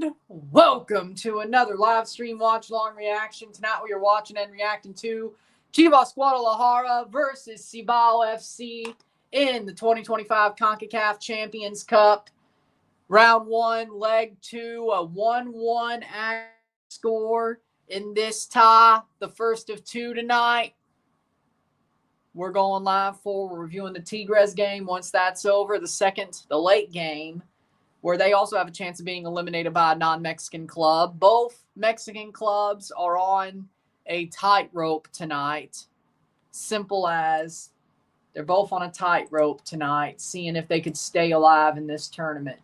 And welcome to another live stream watch-along reaction. Tonight we are watching and reacting to Chivas Guadalajara versus Cibao FC in the 2025 CONCACAF Champions Cup. Round 1, leg 2, a 1-1 score in this tie, the first of 2 tonight. We're going live for reviewing the Tigres game. Once that's over, the second, the late game, where they also have a chance of being eliminated by a non-Mexican club. Both Mexican clubs are on a tightrope tonight. Simple as they're both on a tightrope tonight, seeing if they could stay alive in this tournament.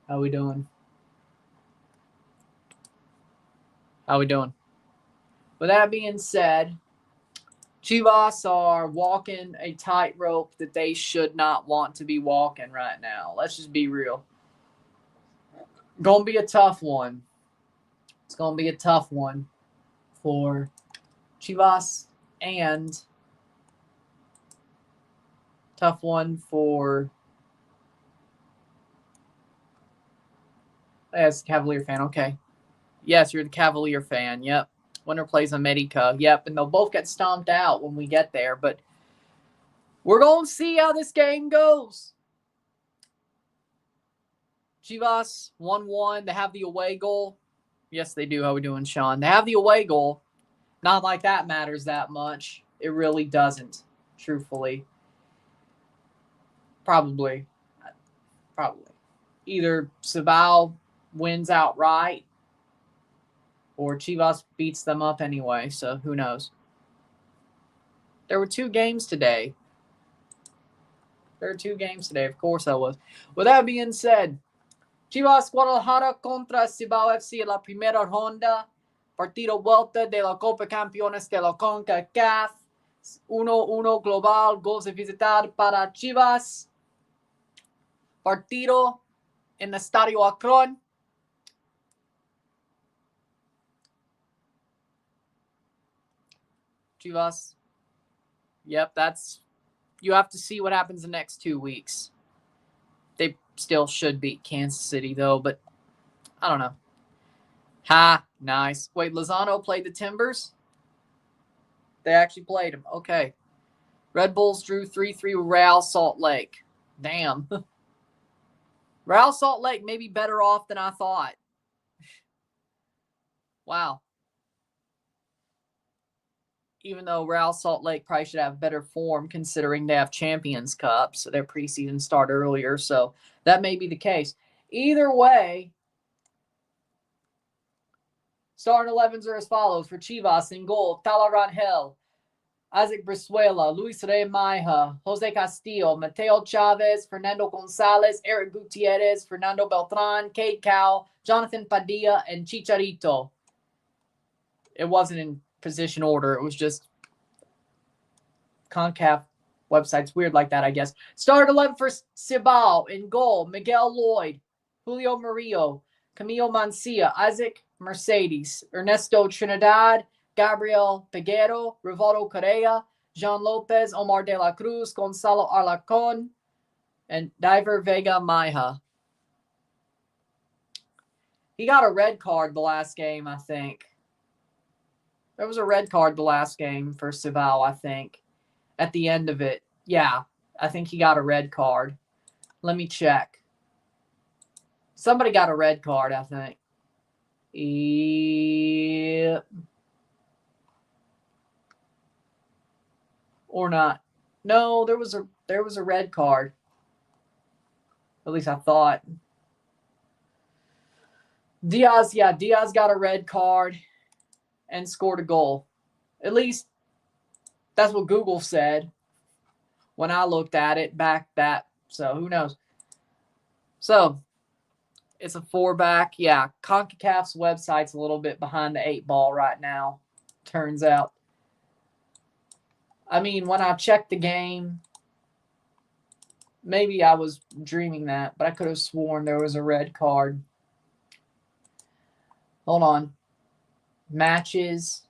How we doing? How we doing? With that being said, Chivas are walking a tightrope that they should not want to be walking right now. Let's just be real. Going to be a tough one. It's going to be a tough one for Chivas and tough one for... Yes, Cavalier fan. Okay. Yes, you're the Cavalier fan. Yep. Winner plays America. Yep, and they'll both get stomped out when we get there. But we're going to see how this game goes. Chivas 1-1. They have the away goal. Yes, they do. How we doing, Sean? They have the away goal. Not like that matters that much. It really doesn't, truthfully. Probably. Either Cibao wins outright, or Chivas beats them up anyway, so who knows. There were 2 games today. Of course I was. With that being said, Chivas Guadalajara contra Cibao FC en la primera ronda. Partido vuelta de la Concachampions de la CONCACAF. 1-1 global. Goals de visitar para Chivas. Partido en el Estadio Akron. Chivas. Yep, that's... You have to see what happens the next 2 weeks. They still should beat Kansas City, though, but I don't know. Ha, nice. Wait, Lozano played the Timbers? They actually played him. Okay. Red Bulls drew 3-3 with Real Salt Lake. Damn. Real Salt Lake may be better off than I thought. Wow. Even though Real Salt Lake probably should have better form considering they have Champions Cup, so their preseason started earlier, so that may be the case. Either way, starting 11s are as follows for Chivas. In goal, Tala Rangel, Isaac Brizuela, Luis Rey Maija, Jose Castillo, Mateo Chavez, Fernando Gonzalez, Eric Gutierrez, Fernando Beltran, Cade Cowell, Jonathan Padilla, and Chicharito. It wasn't in position order. It was just CONCACAF website's weird like that, I guess. Started 11 for Cibao. In goal, Miguel Lloyd, Julio Murillo, Camilo Mancia, Isaac Mercedes, Ernesto Trinidad, Gabriel Peguero, Rivaldo Correa, Jean Lopez, Omar de la Cruz, Gonzalo Alarcon, and Diver Vega Maija. He got a red card the last game, I think. There was a red card the last game for Cibao, I think. At the end of it. Yeah, I think he got a red card. Let me check. Somebody got a red card, I think. Yep. Or not. No, there was a red card. At least I thought. Diaz got a red card and scored a goal. At least that's what Google said when I looked at it back that. So who knows? So it's a 4-back. Yeah, CONCACAF's website's a little bit behind the 8 ball right now, turns out. I mean, when I checked the game, maybe I was dreaming that, but I could have sworn there was a red card. Hold on. Matches.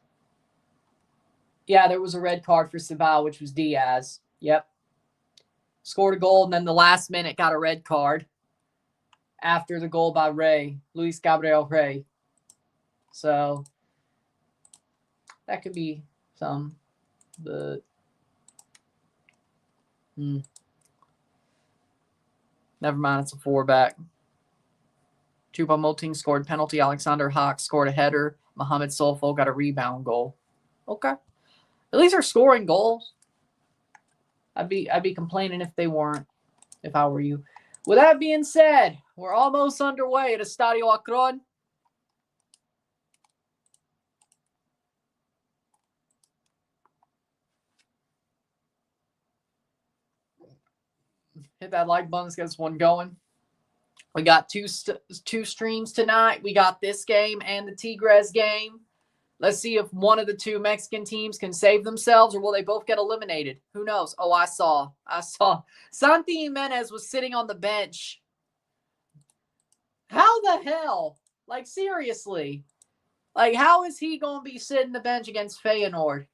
Yeah, there was a red card for Cibao, which was Diaz. Yep. Scored a goal, and then the last minute got a red card. after the goal by Luis Gabriel Rey. So that could be some, but never mind. It's a 4-back. Choupo-Moting scored penalty. Alexander Hawk scored a header. Mohamed Solfo got a rebound goal. Okay. At least they're scoring goals. I'd be complaining if they weren't, if I were you. With that being said, we're almost underway at Estadio Akron. Hit that like button. Let's get this one going. We got two streams tonight. We got this game and the Tigres game. Let's see if one of the two Mexican teams can save themselves, or will they both get eliminated? Who knows? Oh, I saw. Santi Jimenez was sitting on the bench. How the hell? Like, seriously. Like, how is he going to be sitting the bench against Feyenoord?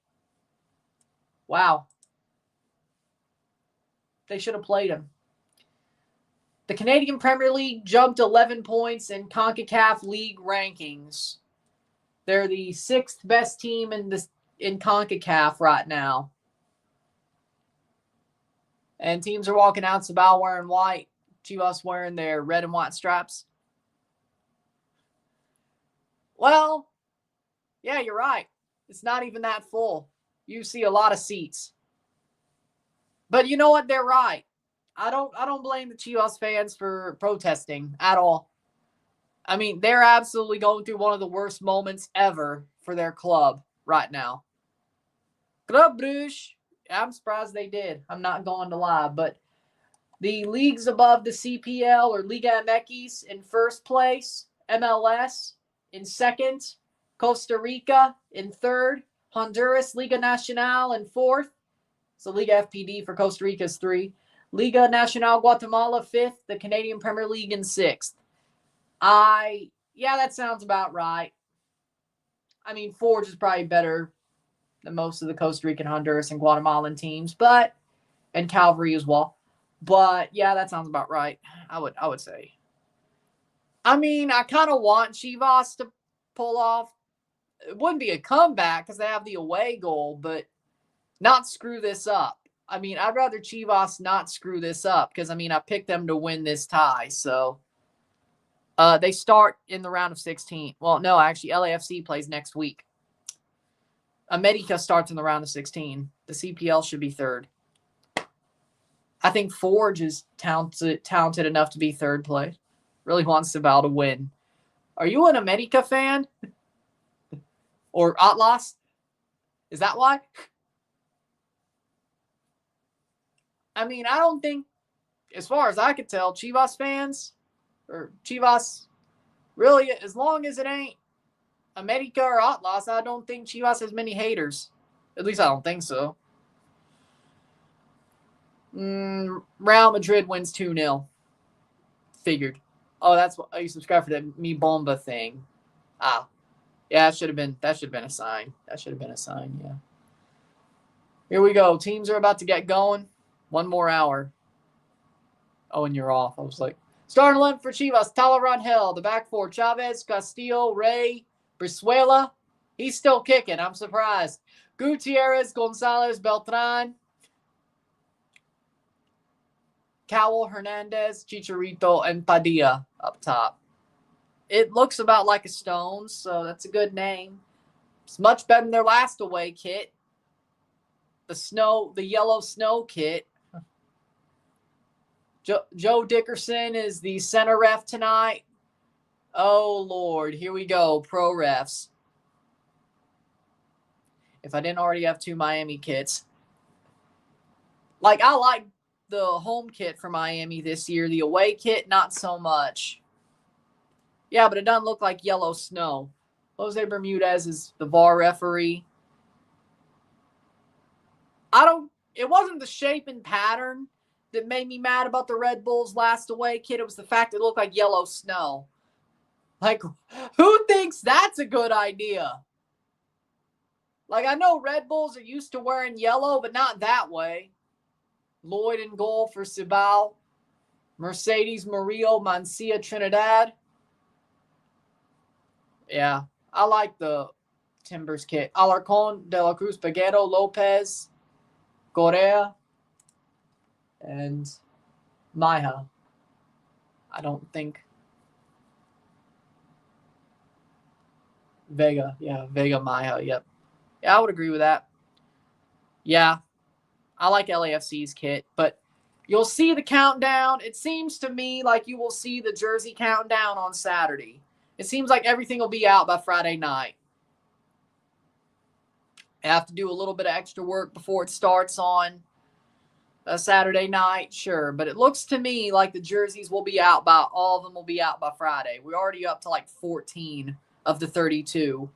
Wow. They should have played him. The Canadian Premier League jumped 11 points in CONCACAF League rankings. They're the 6th best team in CONCACAF right now. And teams are walking out, Cibao wearing white, Chivas wearing their red and white stripes. Well, yeah, you're right. It's not even that full. You see a lot of seats. But you know what? They're right. I don't blame the Chivas fans for protesting at all. I mean, they're absolutely going through one of the worst moments ever for their club right now. Club Brugge, I'm surprised they did. I'm not going to lie. But the leagues above the CPL or Liga MX in first place, MLS in second, Costa Rica in third, Honduras Liga Nacional in fourth. So Liga FPD for Costa Rica is 3. Liga Nacional Guatemala 5th, the Canadian Premier League in 6th. Yeah, that sounds about right. I mean, Forge is probably better than most of the Costa Rican, Honduras, and Guatemalan teams, and Calvary as well. But yeah, that sounds about right. I would say. I mean, I kind of want Chivas to pull off. It wouldn't be a comeback because they have the away goal, but not screw this up. I mean, I'd rather Chivas not screw this up because, I mean, I picked them to win this tie. So they start in the round of 16. Well, no, actually, LAFC plays next week. America starts in the round of 16. The CPL should be third. I think Forge is talented enough to be third place. Really wants Cibao to win. Are you an America fan? Or Atlas? Is that why? I mean, I don't think, as far as I could tell, Chivas fans, or Chivas, really, as long as it ain't America or Atlas, I don't think Chivas has many haters. At least I don't think so. Real Madrid wins 2-0. Figured. Oh, that's what you subscribe for the Mi Bomba thing. Ah. Yeah, that should have been a sign. Yeah. Here we go. Teams are about to get going. 1 more hour. Oh, and you're off. I was like, starting 11 for Chivas. Talarangel, the back 4. Chavez, Castillo, Rey, Brizuela. He's still kicking. I'm surprised. Gutierrez, Gonzalez, Beltran, Cowell, Hernandez, Chicharito, and Padilla up top. It looks about like a Stones, so that's a good name. It's much better than their last away kit. The yellow snow kit. Joe Dickerson is the center ref tonight. Oh, Lord. Here we go. Pro refs. If I didn't already have 2 Miami kits. Like, I like the home kit for Miami this year. The away kit, not so much. Yeah, but it doesn't look like yellow snow. Jose Bermudez is the VAR referee. It wasn't the shape and pattern that made me mad about the Red Bulls last away kit. It was the fact it looked like yellow snow. Like, who thinks that's a good idea? Like, I know Red Bulls are used to wearing yellow, but not that way. Lloyd in goal for Cibao. Mercedes Murillo, Mancia, Trinidad. Yeah, I like the Timbers kit. Alarcon, De La Cruz, Peguero, Lopez, Correa, and Maija. I don't think Vega. Yeah, Vega, Maija. Yep. Yeah, I would agree with that. Yeah, I like LAFC's kit, but you'll see the countdown. It seems to me like you will see the jersey countdown on Saturday. It seems like everything will be out by Friday night. I have to do a little bit of extra work before it starts on a Saturday night, sure. But it looks to me like the jerseys will be out by, all of them will be out by Friday. We're already up to like 14 of the 32.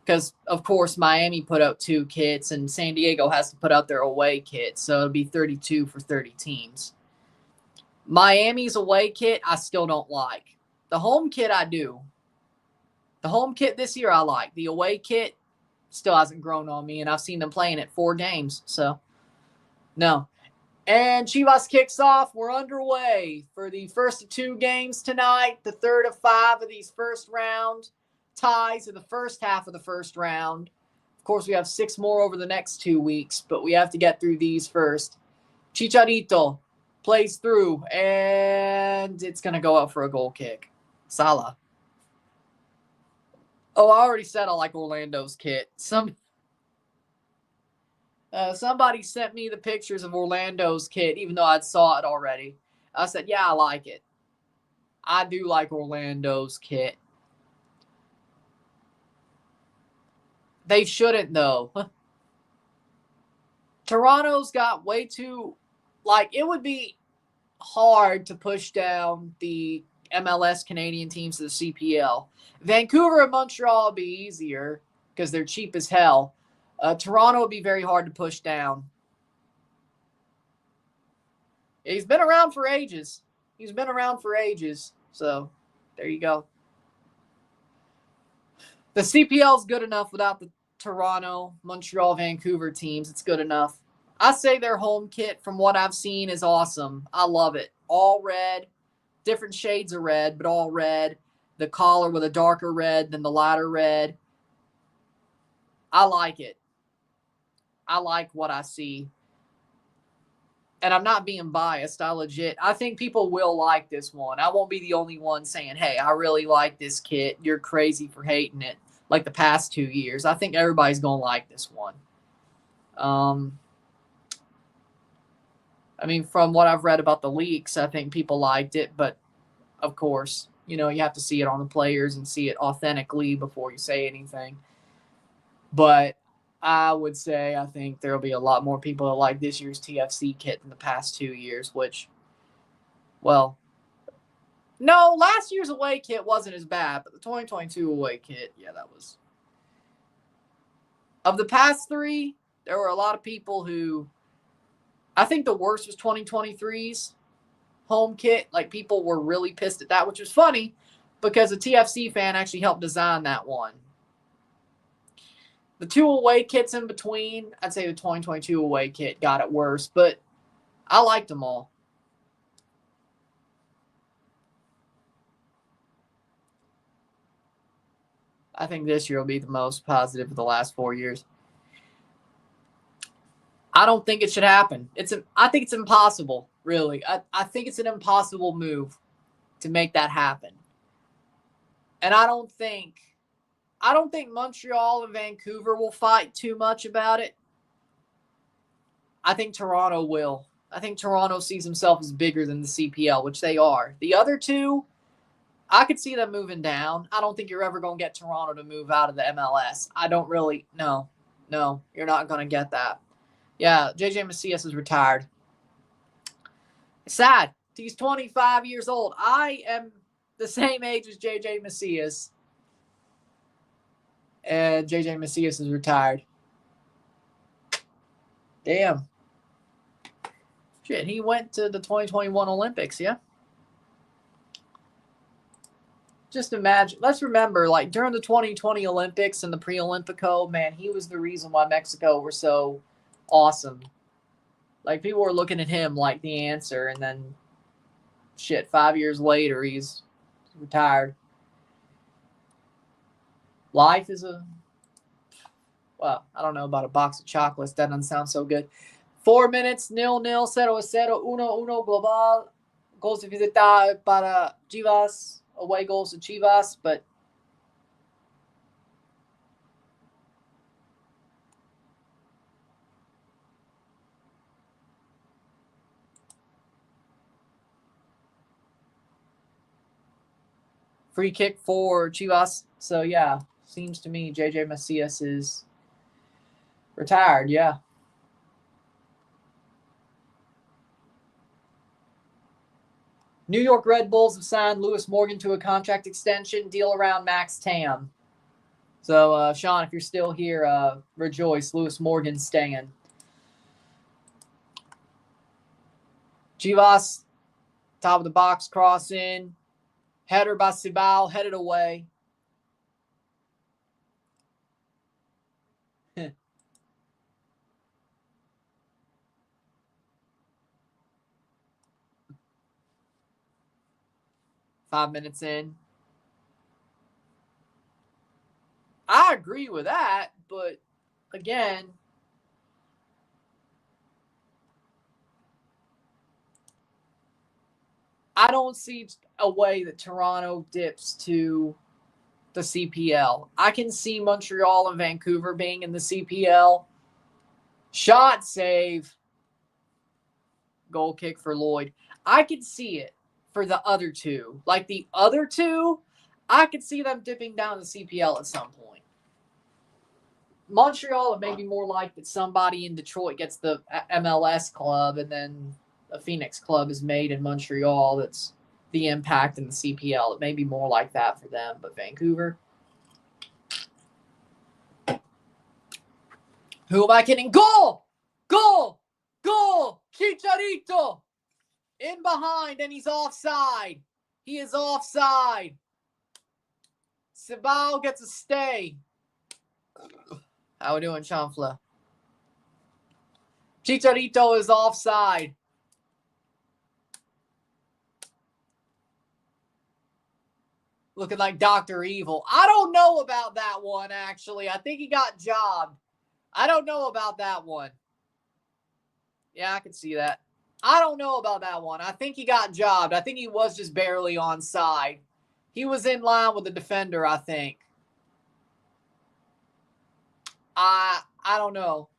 Because, of course, Miami put out 2 kits and San Diego has to put out their away kit. So it'll be 32 for 30 teams. Miami's away kit, I still don't like. The home kit, I do. The home kit this year, I like. The away kit still hasn't grown on me, and I've seen them playing it 4 games. So, no. And Chivas kicks off. We're underway for the first of 2 games tonight, the third of 5 of these first round ties in the first half of the first round. Of course, we have 6 more over the next 2 weeks, but we have to get through these first. Chicharito plays through, and it's going to go out for a goal kick. Salah. Oh, I already said I like Orlando's kit. Somebody sent me the pictures of Orlando's kit, even though I saw it already. I said, yeah, I like it. I do like Orlando's kit. They shouldn't, though. Toronto's got way too... Like, it would be hard to push down the MLS Canadian teams to the CPL. Vancouver and Montreal would be easier because they're cheap as hell. Toronto would be very hard to push down. He's been around for ages. So, there you go. The CPL is good enough without the Toronto, Montreal, Vancouver teams. It's good enough. I say their home kit, from what I've seen, is awesome. I love it. All red, different shades of red, but all red. The collar with a darker red than the lighter red. I like it. I like what I see. And I'm not being biased. I think people will like this one. I won't be the only one saying, hey, I really like this kit. You're crazy for hating it, like the past 2 years. I think everybody's going to like this one. I mean, from what I've read about the leaks, I think people liked it. But, of course, you have to see it on the players and see it authentically before you say anything. But I would say I think there will be a lot more people that like this year's TFC kit than the past 2 years, which, well, no, last year's away kit wasn't as bad, but the 2022 away kit, yeah, that was. Of the past 3, there were a lot of people who, I think the worst was 2023's home kit. Like, people were really pissed at that, which was funny because a TFC fan actually helped design that one. The 2 away kits in between, I'd say the 2022 away kit got it worse, but I liked them all. I think this year will be the most positive of the last 4 years. I don't think it should happen. I think it's impossible, really. I think it's an impossible move to make that happen. And I don't think Montreal and Vancouver will fight too much about it. I think Toronto will. I think Toronto sees himself as bigger than the CPL, which they are. The other 2, I could see them moving down. I don't think you're ever going to get Toronto to move out of the MLS. I don't really. No, you're not going to get that. Yeah, JJ Macias is retired. Sad. He's 25 years old. I am the same age as JJ Macias. And JJ Macias is retired. Damn. Shit, he went to the 2021 Olympics, yeah? Just imagine. Let's remember, like, during the 2020 Olympics and the pre-Olympico, man, he was the reason why Mexico were so awesome. Like, people were looking at him like the answer, and then shit, 5 years later, he's retired. Life is well, I don't know about a box of chocolates. That doesn't sound so good. 4 minutes, 0-0, 0-0, 1-1 global. Goals de visita para Chivas. Away goals to Chivas, but free kick for Chivas. So, yeah, seems to me JJ Macias is retired, yeah. New York Red Bulls have signed Lewis Morgan to a contract extension, deal around Max Tam. So, Sean, if you're still here, rejoice. Lewis Morgan's staying. Chivas, top of the box, cross in. Header by Cibao, headed away. 5 minutes in. I agree with that, but again, I don't see a way that Toronto dips to the CPL. I can see Montreal and Vancouver being in the CPL. Shot save. Goal kick for Lloyd. I could see it for the other two. Like the other two, I could see them dipping down to CPL at some point. Montreal, it may be more like that somebody in Detroit gets the MLS club and then a Phoenix club is made in Montreal that's the Impact in the CPL. It may be more like that for them, but Vancouver. Who am I kidding? Goal! Goal! Goal! Chicharito! In behind, and he's offside. He is offside. Cibao gets a stay. How we doing, Chanfla? Chicharito is offside. Looking like Dr. Evil. I don't know about that one, actually. I think he got jobbed. I don't know about that one. Yeah, I can see that. I don't know about that one. I think he got jobbed. I think he was just barely onside. He was in line with the defender, I think. I don't know.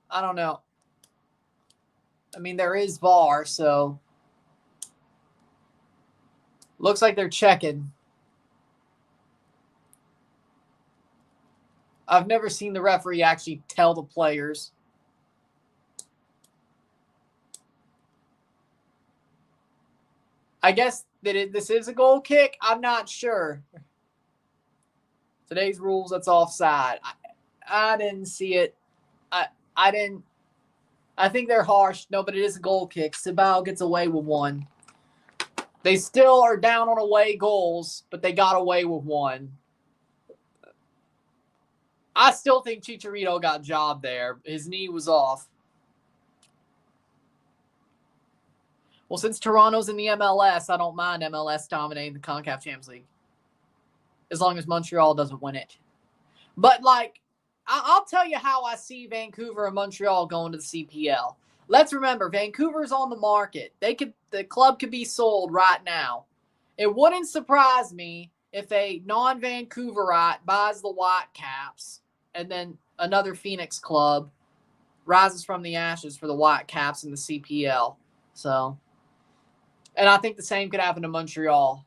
I don't know. I mean, there is VAR, so looks like they're checking. I've never seen the referee actually tell the players. I guess that this is a goal kick. I'm not sure. Today's rules, that's offside. I didn't see it. I didn't. I think they're harsh. No, but it is a goal kick. Cibao gets away with one. They still are down on away goals, but they got away with one. I still think Chicharito got jobbed there. His knee was off. Well, since Toronto's in the MLS, I don't mind MLS dominating the CONCACAF Champions League. As long as Montreal doesn't win it. But, like, I'll tell you how I see Vancouver and Montreal going to the CPL. Let's remember, Vancouver's on the market. The club could be sold right now. It wouldn't surprise me if a non-Vancouverite buys the Whitecaps and then another Phoenix club rises from the ashes for the Whitecaps in the CPL. So, and I think the same could happen to Montreal,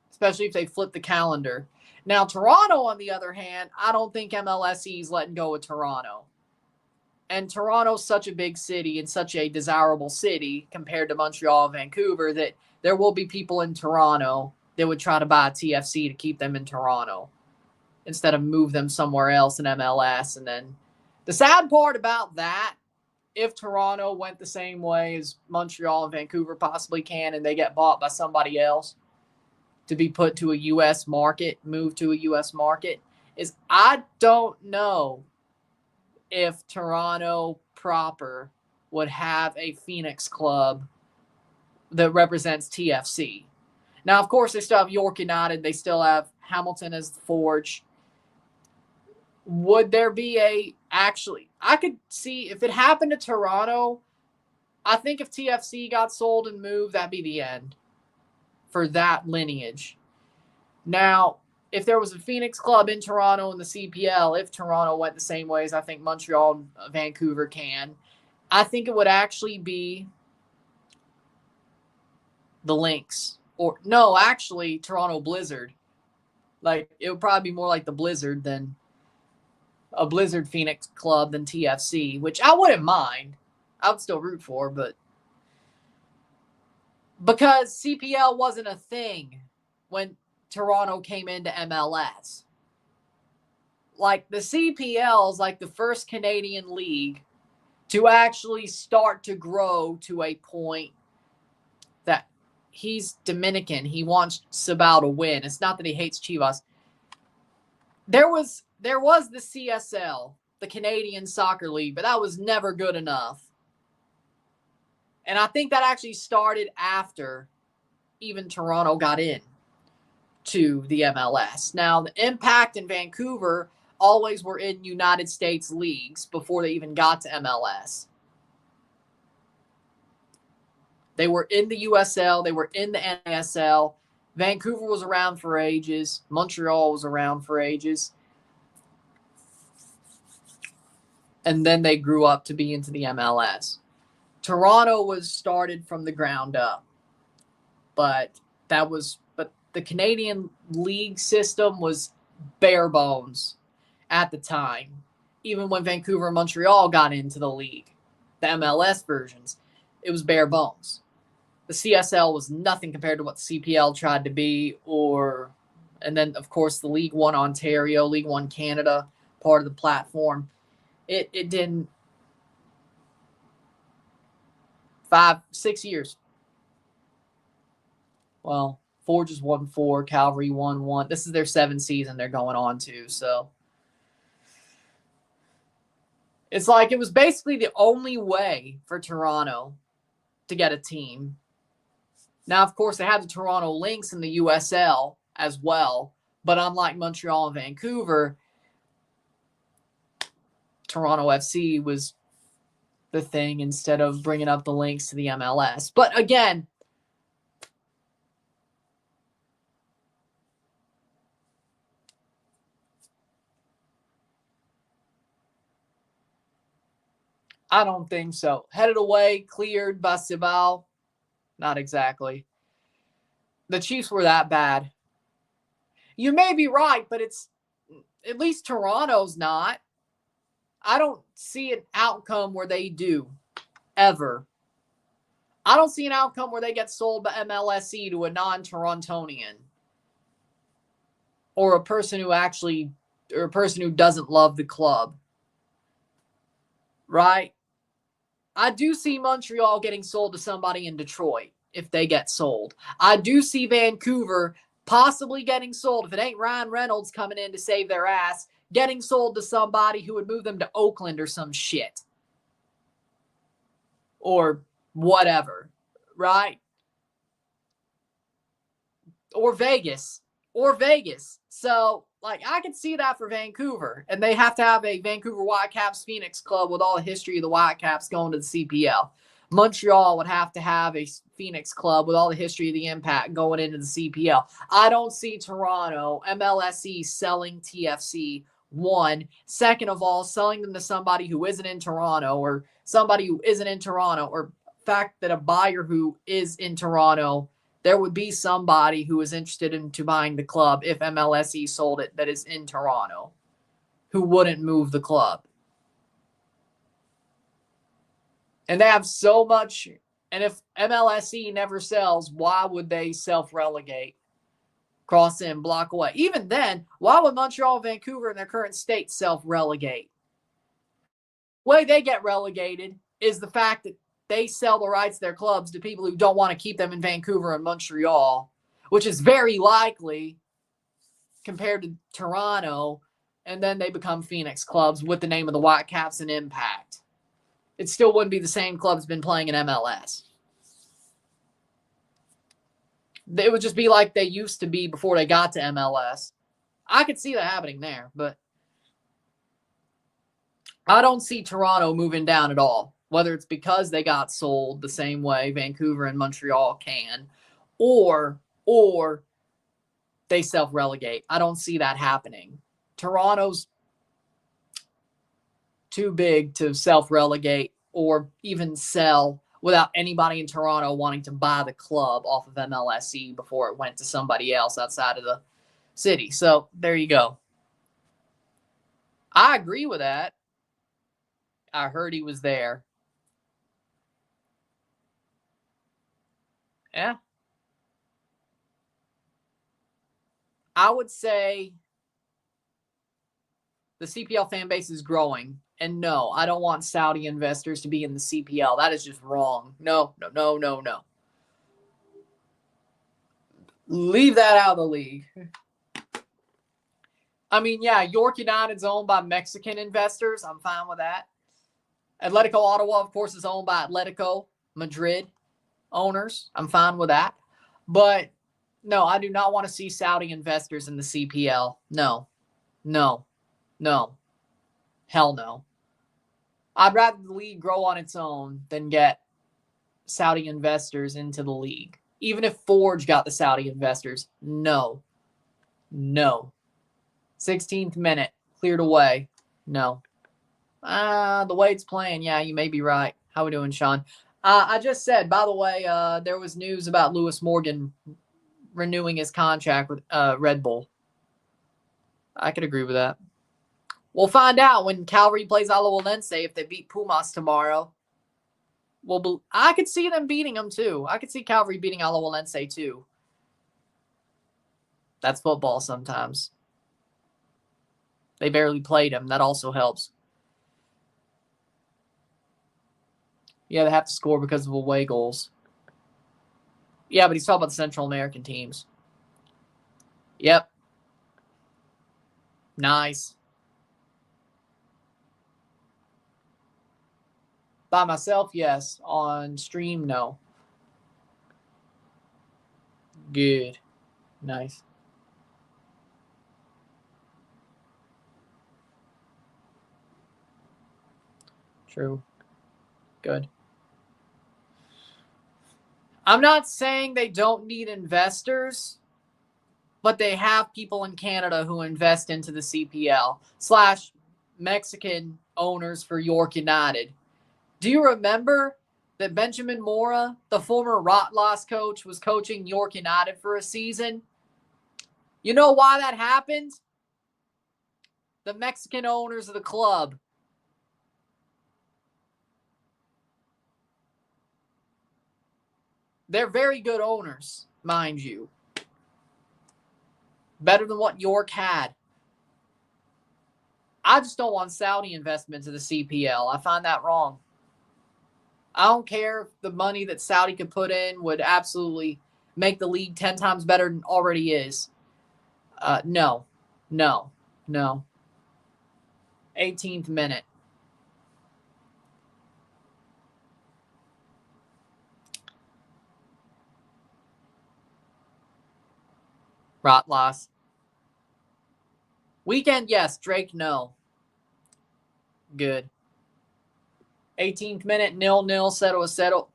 especially if they flip the calendar. Now, Toronto, on the other hand, I don't think MLSE is letting go of Toronto. And Toronto's such a big city and such a desirable city compared to Montreal and Vancouver that there will be people in Toronto that would try to buy a TFC to keep them in Toronto instead of move them somewhere else in MLS. And then the sad part about that, if Toronto went the same way as Montreal and Vancouver possibly can and they get bought by somebody else to be put to a U.S. market, moved to a U.S. market, is I don't know if Toronto proper would have a Phoenix club that represents TFC. Now, of course, they still have York United. They still have Hamilton as the Forge. Would there be actually, I could see if it happened to Toronto, I think if TFC got sold and moved, that'd be the end for that lineage. Now, if there was a Phoenix club in Toronto in the CPL, if Toronto went the same way as I think Montreal and Vancouver can, I think it would actually be the Lynx. Or, no, actually, Toronto Blizzard. Like, it would probably be more like the Blizzard than a Blizzard Phoenix club than TFC, which I wouldn't mind. I would still root for, but because CPL wasn't a thing when Toronto came into MLS. Like, the CPL is like the first Canadian league to actually start to grow to a point that he's Dominican. He wants Cibao to win. It's not that he hates Chivas. There was the CSL, the Canadian Soccer League, but that was never good enough. And I think that actually started after even Toronto got in to the MLS. Now, the Impact in Vancouver always were in United States leagues before they even got to MLS. They were in the USL. They were in the NASL. Vancouver was around for ages. Montreal was around for ages. And then they grew up to be into the MLS. Toronto was started from the ground up. But the Canadian league system was bare bones at the time. Even when Vancouver and Montreal got into the league, the MLS versions, it was bare bones. The CSL was nothing compared to what the CPL tried to be, and then, of course, the League One Ontario, League One Canada, part of the platform. It didn't. 5-6 years. Well, Forges won 4, Calvary won 1. This is their 7th season they're going on to, so it's like it was basically the only way for Toronto to get a team. Now, of course, they had the Toronto Lynx in the USL as well, but unlike Montreal and Vancouver, Toronto FC was the thing instead of bringing up the Lynx to the MLS. But again, I don't think so. Headed away, cleared by Cibao. Not exactly. The Chiefs were that bad. You may be right, but it's at least Toronto's not. I don't see an outcome where they do, ever. I don't see an outcome where they get sold by MLSE to a non-Torontonian. Or a person who doesn't love the club. Right? I do see Montreal getting sold to somebody in Detroit if they get sold. I do see Vancouver possibly getting sold, if it ain't Ryan Reynolds coming in to save their ass, getting sold to somebody who would move them to Oakland or some shit. Or whatever, right? Or Vegas. So, like, I could see that for Vancouver. And they have to have a Vancouver Whitecaps Phoenix club with all the history of the Whitecaps going to the CPL. Montreal would have to have a Phoenix club with all the history of the Impact going into the CPL. I don't see Toronto, MLSE selling TFC. One. Second of all, selling them to somebody who isn't in Toronto, or somebody who isn't in Toronto, or fact that a buyer who is in Toronto, there would be somebody who is interested into buying the club if MLSE sold it that is in Toronto, who wouldn't move the club. And they have so much, and if MLSE never sells, why would they self-relegate? Cross in, block away. Even then, why would Montreal and Vancouver in their current state self-relegate? The way they get relegated is the fact that they sell the rights to their clubs to people who don't want to keep them in Vancouver and Montreal, which is very likely compared to Toronto, and then they become Phoenix clubs with the name of the Whitecaps and Impact. it still wouldn't be the same club that's been playing in MLS. It would just be like they used to be before they got to MLS. I could see that happening there, but I don't see Toronto moving down at all, whether it's because they got sold the same way Vancouver and Montreal can, or they self-relegate. I don't see that happening. Toronto's too big to self-relegate or even sell without anybody in Toronto wanting to buy the club off of MLSE before it went to somebody else outside of the city. So there you go. I agree with that. I heard he was there. Yeah. I would say the CPL fan base is growing. And no, I don't want Saudi investors to be in the CPL. That is just wrong. No. Leave that out of the league. I mean, yeah, York United's owned by Mexican investors. I'm fine with that. Atletico Ottawa, of course, is owned by Atletico Madrid owners. I'm fine with that. But no, I do not want to see Saudi investors in the CPL. No. Hell no. I'd rather the league grow on its own than get Saudi investors into the league. Even if Forge got the Saudi investors, no. 16th minute, cleared away. No. The way it's playing, yeah, you may be right. How we doing, Sean? I just said, by the way, there was news about Lewis Morgan renewing his contract with Red Bull. I could agree with that. We'll find out when Calvary plays Alajuelense if they beat Pumas tomorrow. I could see them beating them too. I could see Calvary beating Alajuelense too. That's football sometimes. They barely played him. That also helps. Yeah, they have to score because of away goals. Yeah, but he's talking about the Central American teams. Yep. Nice. By myself, yes. On stream, no. Good. Nice. True. Good. I'm not saying they don't need investors, but they have people in Canada who invest into the CPL / Mexican owners for York United. Do you remember that Benjamin Mora, the former Rotlas coach, was coaching York United for a season? You know why that happened? The Mexican owners of the club. They're very good owners, mind you. Better than what York had. I just don't want Saudi investment to the CPL. I find that wrong. I don't care if the money that Saudi could put in would absolutely make the league 10 times better than it already is. No. 18th minute. Rot loss. Weekend, yes. Drake, no. Good. 18th minute, 0-0, settle.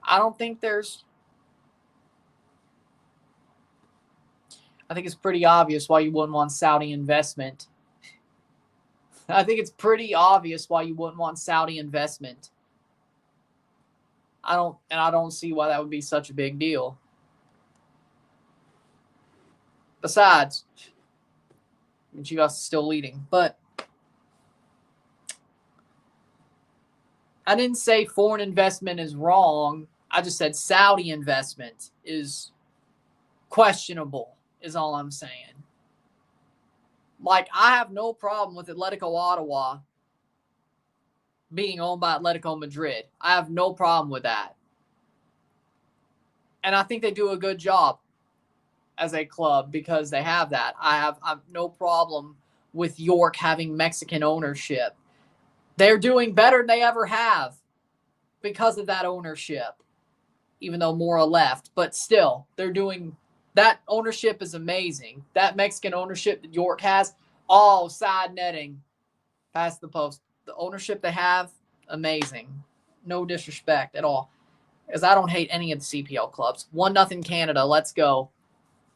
I don't think there's... I think it's pretty obvious why you wouldn't want Saudi investment. I think it's pretty obvious why you wouldn't want Saudi investment. I don't see why that would be such a big deal. Besides, Chivas is still leading, but I didn't say foreign investment is wrong. I just said Saudi investment is questionable, is all I'm saying. Like, I have no problem with Atletico Ottawa being owned by Atletico Madrid. I have no problem with that. And I think they do a good job as a club because they have that. I have no problem with York having Mexican ownership. They're doing better than they ever have because of that ownership, even though Mora left. But still, they're doing – that ownership is amazing. That Mexican ownership that York has, all side netting past the post. The ownership they have, amazing. No disrespect at all. Because I don't hate any of the CPL clubs. 1-0 Canada, let's go.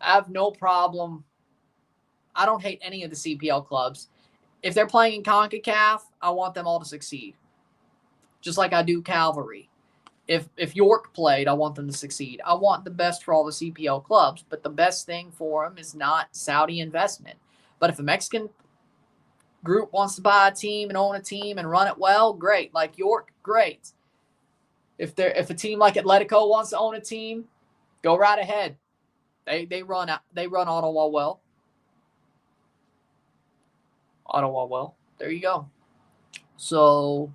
I have no problem. I don't hate any of the CPL clubs. If they're playing in CONCACAF, I want them all to succeed. Just like I do Calvary. If York played, I want them to succeed. I want the best for all the CPL clubs, but the best thing for them is not Saudi investment. But if a Mexican group wants to buy a team and own a team and run it well, great. Like York, great. If a team like Atletico wants to own a team, go right ahead. They run Ottawa well. Ottawa well. There you go. So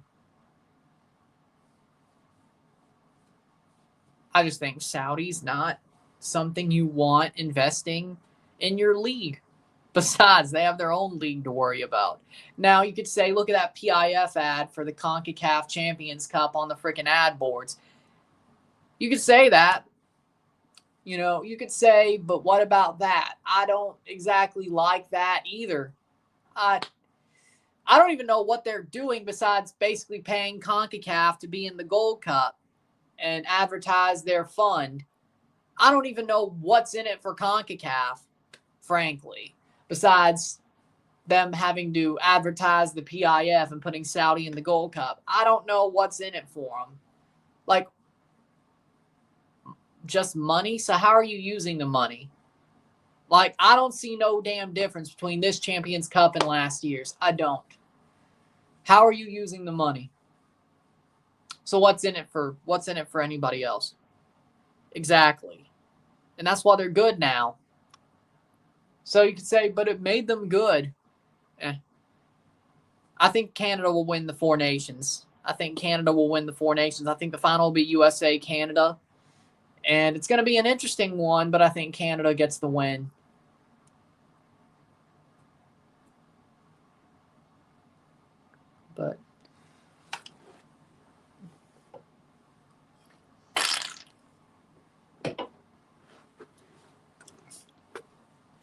I just think Saudi's not something you want investing in your league. Besides, they have their own league to worry about. Now, you could say, look at that PIF ad for the CONCACAF Champions Cup on the freaking ad boards. You could say that. You know, you could say, but what about that? I don't exactly like that either. I don't even know what they're doing besides basically paying CONCACAF to be in the Gold Cup and advertise their fund. I don't even know what's in it for CONCACAF, frankly, besides them having to advertise the PIF and putting Saudi in the Gold Cup. I don't know what's in it for them. Like, just money? So how are you using the money? Like, I don't see no damn difference between this Champions Cup and last year's. I don't. How are you using the money? So what's in it for anybody else? Exactly. And that's why they're good now. So you could say, but it made them good. I think Canada will win the Four Nations. I think the final will be USA, Canada. And it's going to be an interesting one, but I think Canada gets the win. But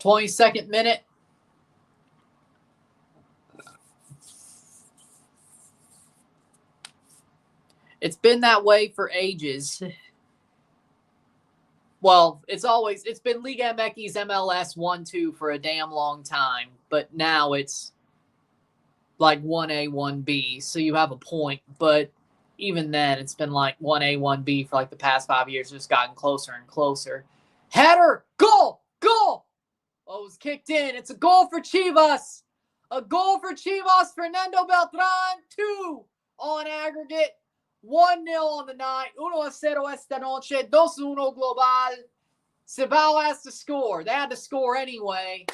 (22nd minute). It's been that way for ages. Well, it's been Liga MX MLS 1-2 for a damn long time, but now it's like 1A, 1B, so you have a point. But even then, it's been like 1A, 1B for like the past 5 years. It's just gotten closer and closer. Header! Goal! Goal! Oh, it was kicked in. It's a goal for Chivas. A goal for Chivas. Fernando Beltran, 2 on aggregate. 1-0 on the night. 1-0 esta noche. 2-1 global. Cibao has to score. They had to score anyway.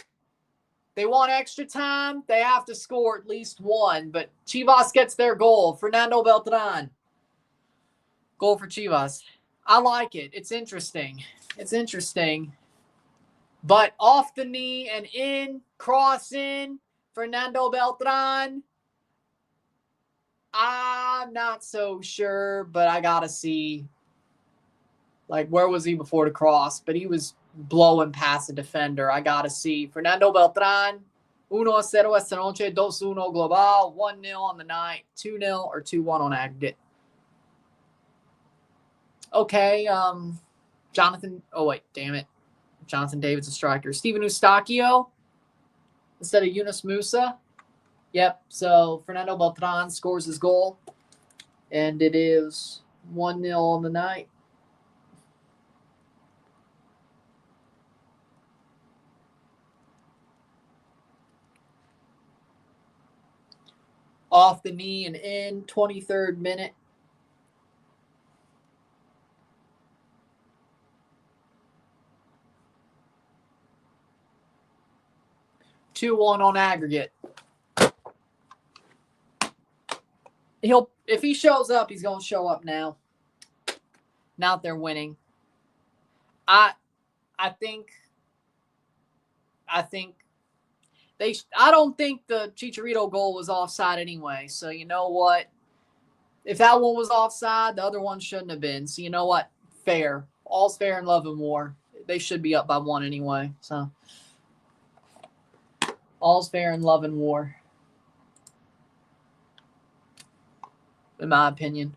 They want extra time. They have to score at least one. But Chivas gets their goal. Fernando Beltran. Goal for Chivas. I like it. It's interesting. But off the knee and in. Cross in. Fernando Beltran. I'm not so sure, but I got to see. Like, where was he before the cross? But he was blowing past the defender. I got to see. Fernando Beltran, 1-0 esta noche, 2-1 global, 1-0 on the night, 2-0 or 2-1 on aggregate. Okay, Jonathan David's a striker. Steven Eustachio instead of Yunus Musa. Yep, so Fernando Beltran scores his goal, and it is 1-0 on the night. Off the knee and in, 23rd minute. (2-1) on aggregate. If he shows up, he's going to show up now. Now that they're winning. I think I don't think the Chicharito goal was offside anyway. So you know what? If that one was offside, the other one shouldn't have been. So you know what? Fair. All's fair in love and war. They should be up by 1 anyway. So all's fair in love and war, in my opinion.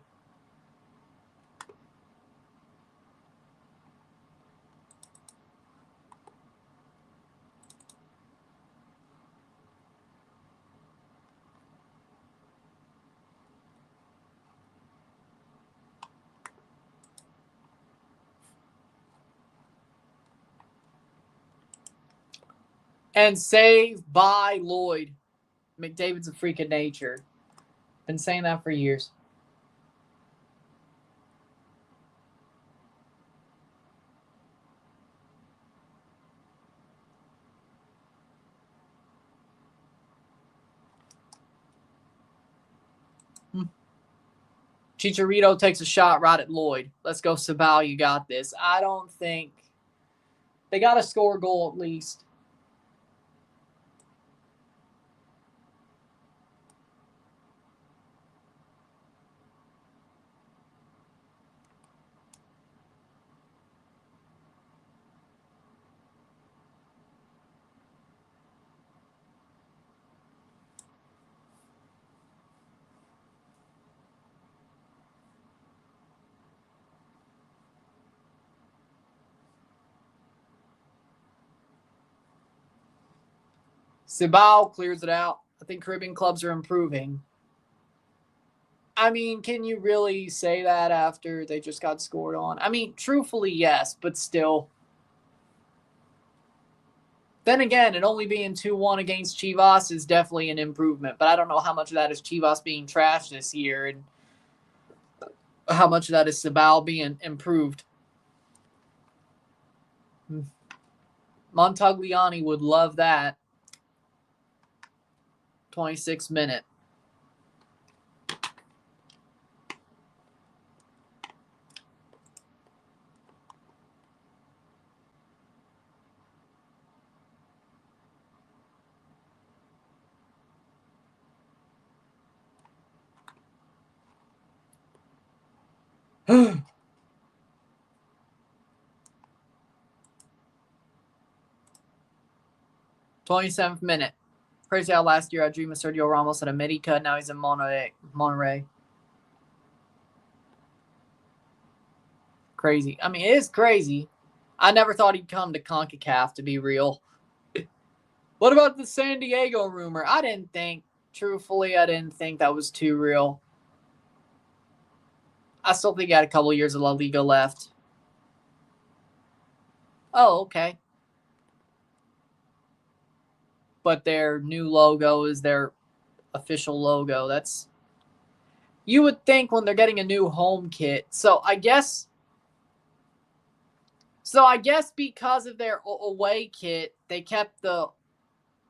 And saved by Lloyd. McDavid's a freak of nature. Been saying that for years. Chicharito takes a shot right at Lloyd. Let's go, Cibao. You got this. I don't think they got to score a goal at least. Cibao clears it out. I think Caribbean clubs are improving. I mean, can you really say that after they just got scored on? I mean, truthfully, yes, but still. Then again, it only being 2-1 against Chivas is definitely an improvement. But I don't know how much of that is Chivas being trashed this year and how much of that is Cibao being improved. Montagliani would love that. 26th minute. $27th minute. Crazy how last year I dreamed of Sergio Ramos at America. Now he's in Monterrey. Crazy. I mean, it is crazy. I never thought he'd come to CONCACAF, to be real. What about the San Diego rumor? Truthfully, I didn't think that was too real. I still think he had a couple years of La Liga left. Oh, okay. But their new logo is their official logo. You would think when they're getting a new home kit. So I guess because of their away kit, they kept the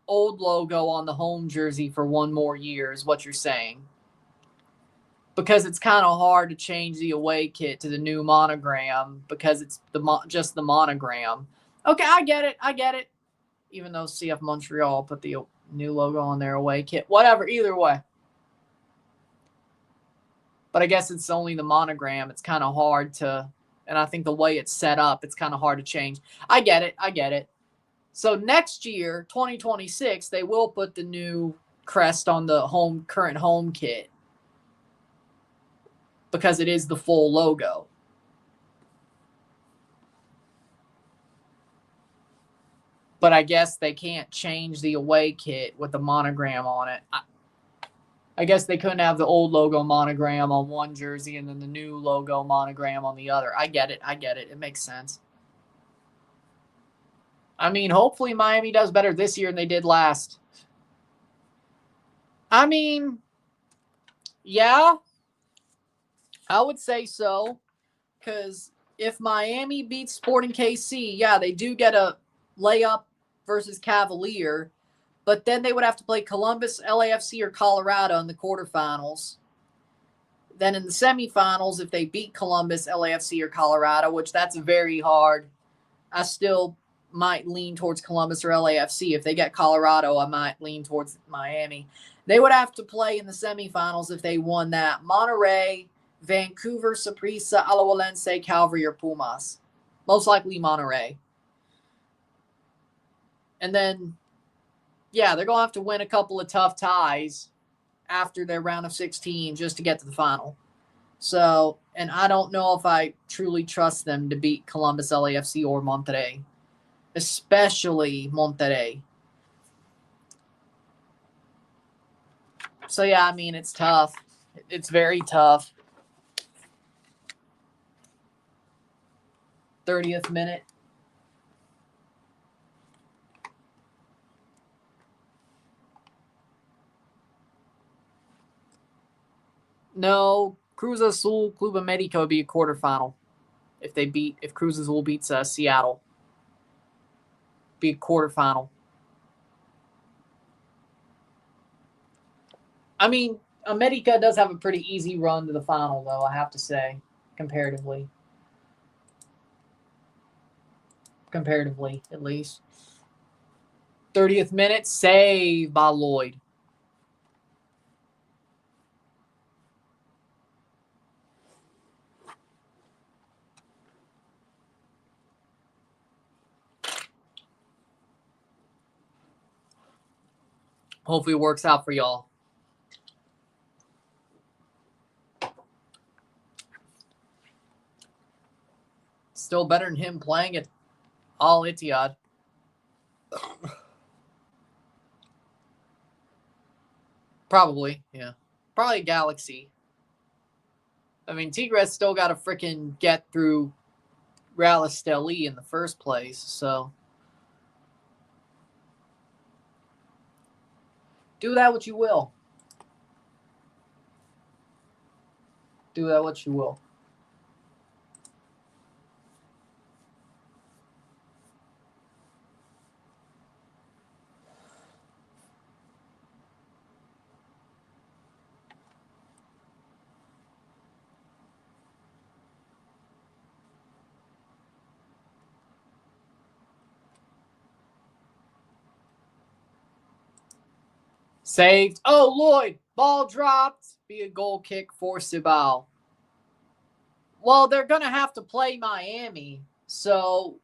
old logo on the home jersey for 1 more year is what you're saying. Because it's kind of hard to change the away kit to the new monogram because it's just the monogram. Okay, I get it. Even though CF Montreal put the new logo on their away kit. Whatever, either way. But I guess it's only the monogram. It's kind of hard to, and I think the way it's set up, it's kind of hard to change. I get it. So next year, 2026, they will put the new crest on the current home kit because it is the full logo. But I guess they can't change the away kit with the monogram on it. I guess they couldn't have the old logo monogram on one jersey and then the new logo monogram on the other. I get it. It makes sense. I mean, hopefully Miami does better this year than they did last. I mean, yeah, I would say so. Because if Miami beats Sporting KC, yeah, they do get a layup versus Cavalier. But then they would have to play Columbus, LAFC, or Colorado in the quarterfinals. Then in the semifinals, if they beat Columbus, LAFC, or Colorado, which that's very hard, I still might lean towards Columbus or LAFC. If they get Colorado, I might lean towards Miami. They would have to play in the semifinals if they won that. Monterrey, Vancouver, Saprissa, Alajuelense, Calvary, or Pumas. Most likely Monterrey. And then, yeah, they're going to have to win a couple of tough ties after their round of 16 just to get to the final. So, and I don't know if I truly trust them to beat Columbus, LAFC, or Monterrey. Especially Monterrey. So, yeah, I mean, it's tough. It's very tough. 30th minute. No, Cruz Azul Club America would be a quarterfinal if Cruz Azul beats Seattle. Be a quarterfinal. I mean, America does have a pretty easy run to the final, though, I have to say, comparatively. Comparatively, at least. 30th minute, save by Lloyd. Hopefully it works out for y'all. Still better than him playing at Al Ittihad. Probably, yeah. Probably Galaxy. I mean, Tigres still got to freaking get through Real Esteli in the first place, so. Do that what you will. Do that what you will. Saved. Oh, Lloyd. Ball dropped. Be a goal kick for Cibao. Well, they're going to have to play Miami. So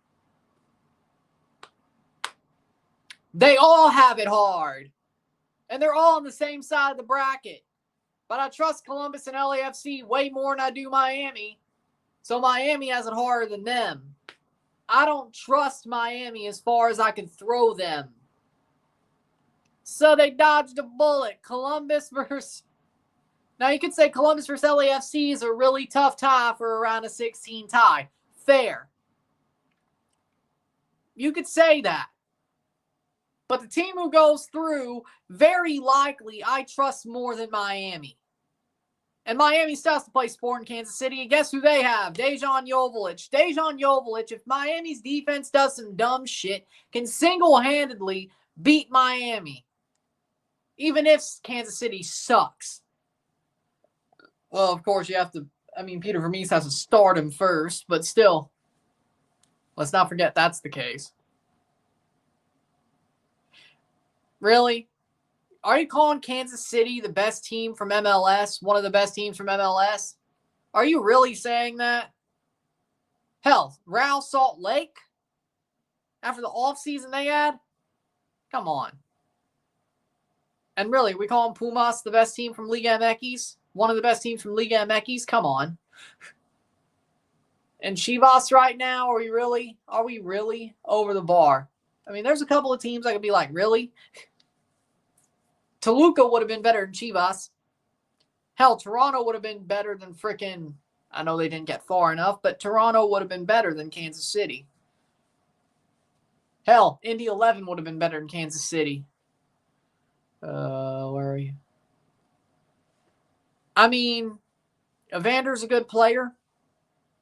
they all have it hard. And they're all on the same side of the bracket. But I trust Columbus and LAFC way more than I do Miami. So Miami has it harder than them. I don't trust Miami as far as I can throw them. So they dodged a bullet. Columbus versus... Now you could say Columbus versus LAFC is a really tough tie for a round of 16 tie. Fair. You could say that. But the team who goes through, very likely, I trust more than Miami. And Miami still has to play Sport in Kansas City. And guess who they have? Dejan Joveljic. Dejan Joveljic, if Miami's defense does some dumb shit, can single-handedly beat Miami. Even if Kansas City sucks. Well, of course, you have to... I mean, Peter Vermees has to start him first. But still, let's not forget that's the case. Really? Are you calling Kansas City the best team from MLS? One of the best teams from MLS? Are you really saying that? Hell, Real Salt Lake? After the offseason they had? Come on. And really, we call Pumas the best team from Liga MX? One of the best teams from Liga MX? Come on. And Chivas right now, are we really over the bar? I mean, there's a couple of teams I could be like, really? Toluca would have been better than Chivas. Hell, Toronto would have been better than frickin'... I know they didn't get far enough, but Toronto would have been better than Kansas City. Hell, Indy 11 would have been better than Kansas City. Where are you? I mean, Evander's a good player.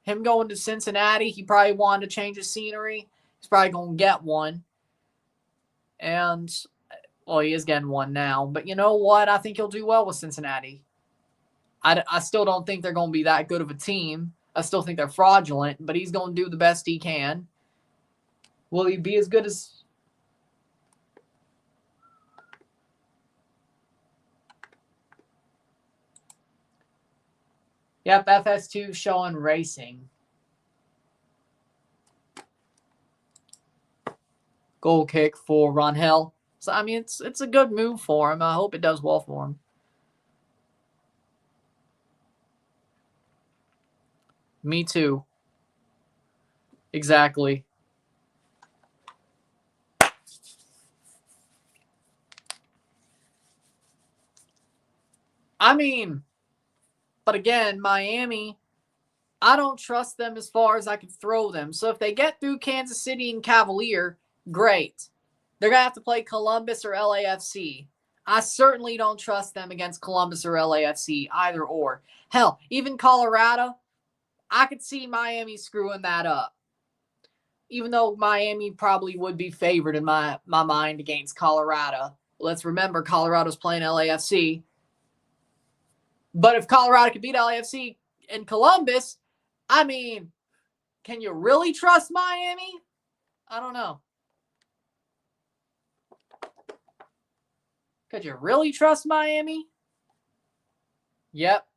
Him going to Cincinnati, he probably wanted to change his scenery. He's probably going to get one. And, well, he is getting one now. But you know what? I think he'll do well with Cincinnati. I still don't think they're going to be that good of a team. I still think they're fraudulent, but he's going to do the best he can. Will he be as good as... Yep, FS2 showing racing. Goal kick for Rangel. So, I mean, it's a good move for him. I hope it does well for him. Me too. Exactly. I mean, but again, Miami, I don't trust them as far as I can throw them. So if they get through Kansas City and Cavalier, great. They're going to have to play Columbus or LAFC. I certainly don't trust them against Columbus or LAFC, either or. Hell, even Colorado, I could see Miami screwing that up. Even though Miami probably would be favored in my mind against Colorado. Let's remember, Colorado's playing LAFC. But if Colorado could beat LAFC and Columbus, I mean, can you really trust Miami? I don't know. Could you really trust Miami? Yep.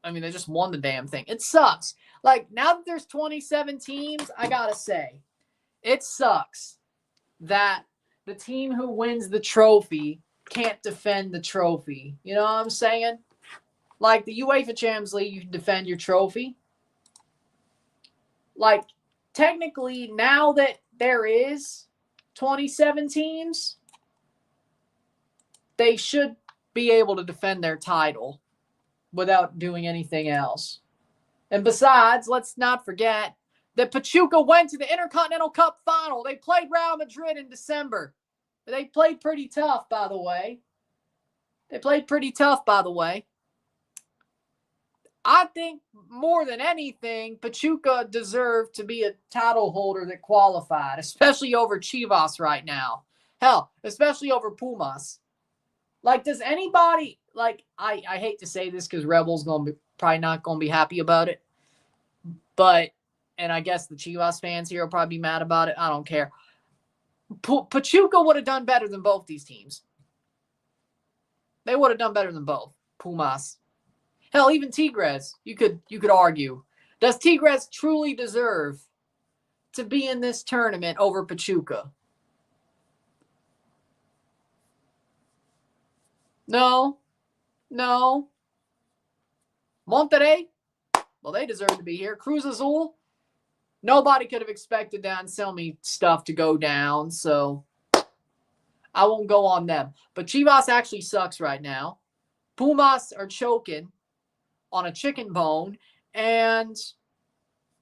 I mean, they just won the damn thing. It sucks. Like, now that there's 27 teams, I gotta say, it sucks that the team who wins the trophy can't defend the trophy. You know what I'm saying? Like the UEFA Champions League, you can defend your trophy. Like, technically, now that there is 27 teams, they should be able to defend their title without doing anything else. And besides, let's not forget that Pachuca went to the Intercontinental Cup final. They played Real Madrid in December. They played pretty tough, by the way. I think more than anything, Pachuca deserved to be a title holder that qualified, especially over Chivas right now. Hell, especially over Pumas. Like, does anybody, like, I hate to say this because Rebel's probably not going to be happy about it. But, and I guess the Chivas fans here will probably be mad about it. I don't care. Pachuca would have done better than both these teams. They would have done better than both. Pumas. Hell, even Tigres, you could argue. Does Tigres truly deserve to be in this tournament over Pachuca? No. Monterrey, well, they deserve to be here. Cruz Azul, nobody could have expected that Anselmi stuff to go down, so I won't go on them. But Chivas actually sucks right now. Pumas are choking on a chicken bone. And,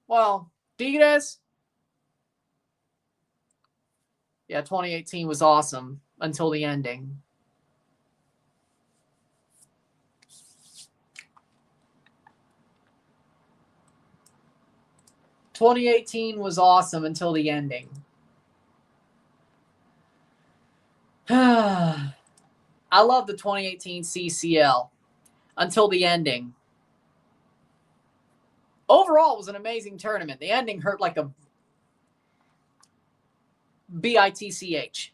well, Tigres, yeah, 2018 was awesome until the ending. '18 was awesome until the ending. I love the 2018 CCL until the ending. Overall, it was an amazing tournament. The ending hurt like a bitch.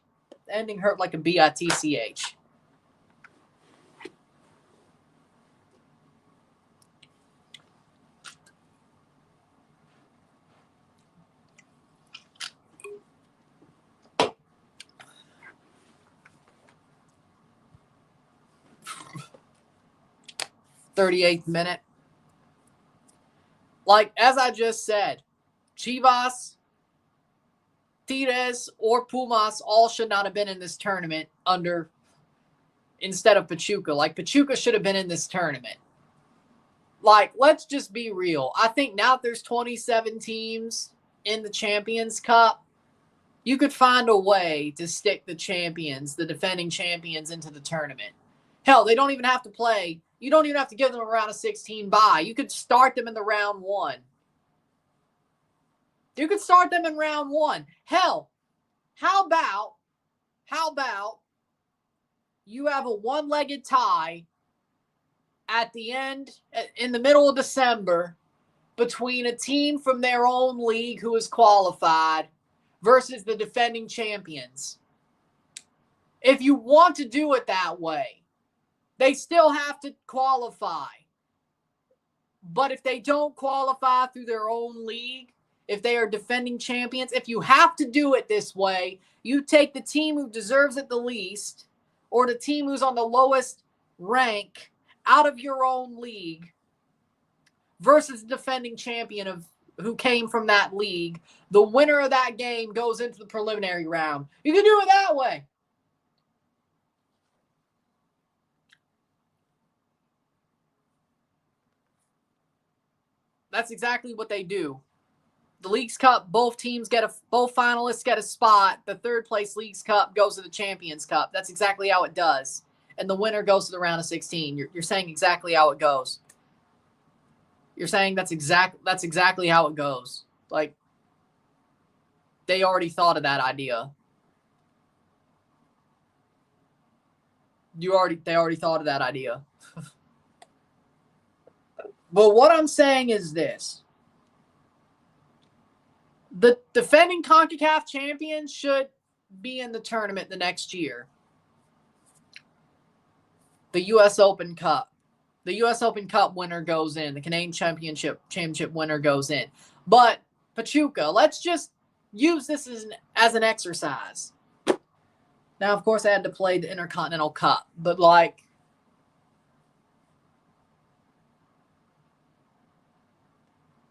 The ending hurt like a bitch. '38th minute. Like, as I just said, Chivas, Tigres, or Pumas all should not have been in this tournament instead of Pachuca. Like, Pachuca should have been in this tournament. Like, let's just be real. I think now that there's 27 teams in the Champions Cup, you could find a way to stick the defending champions, into the tournament. Hell, they don't even have to play. You don't even have to give them a round of 16 bye. You could start them in the round one. Hell, how about you have a one-legged tie at the end, in the middle of December, between a team from their own league who is qualified versus the defending champions. If you want to do it that way, they still have to qualify. But if they don't qualify through their own league, if they are defending champions, if you have to do it this way, you take the team who deserves it the least or the team who's on the lowest rank out of your own league versus the defending champion of who came from that league. The winner of that game goes into the preliminary round. You can do it that way. That's exactly what they do. The Leagues Cup, both finalists get a spot. The third place Leagues Cup goes to the Champions Cup. That's exactly how it does. And the winner goes to the round of 16. You're saying exactly how it goes. You're saying that's exactly how it goes. Like, they already thought of that idea. They already thought of that idea. But what I'm saying is this. The defending CONCACAF champions should be in the tournament the next year. The U.S. Open Cup. The U.S. Open Cup winner goes in. The Canadian Championship winner goes in. But Pachuca, let's just use this as an exercise. Now, of course, I had to play the Intercontinental Cup. But, like,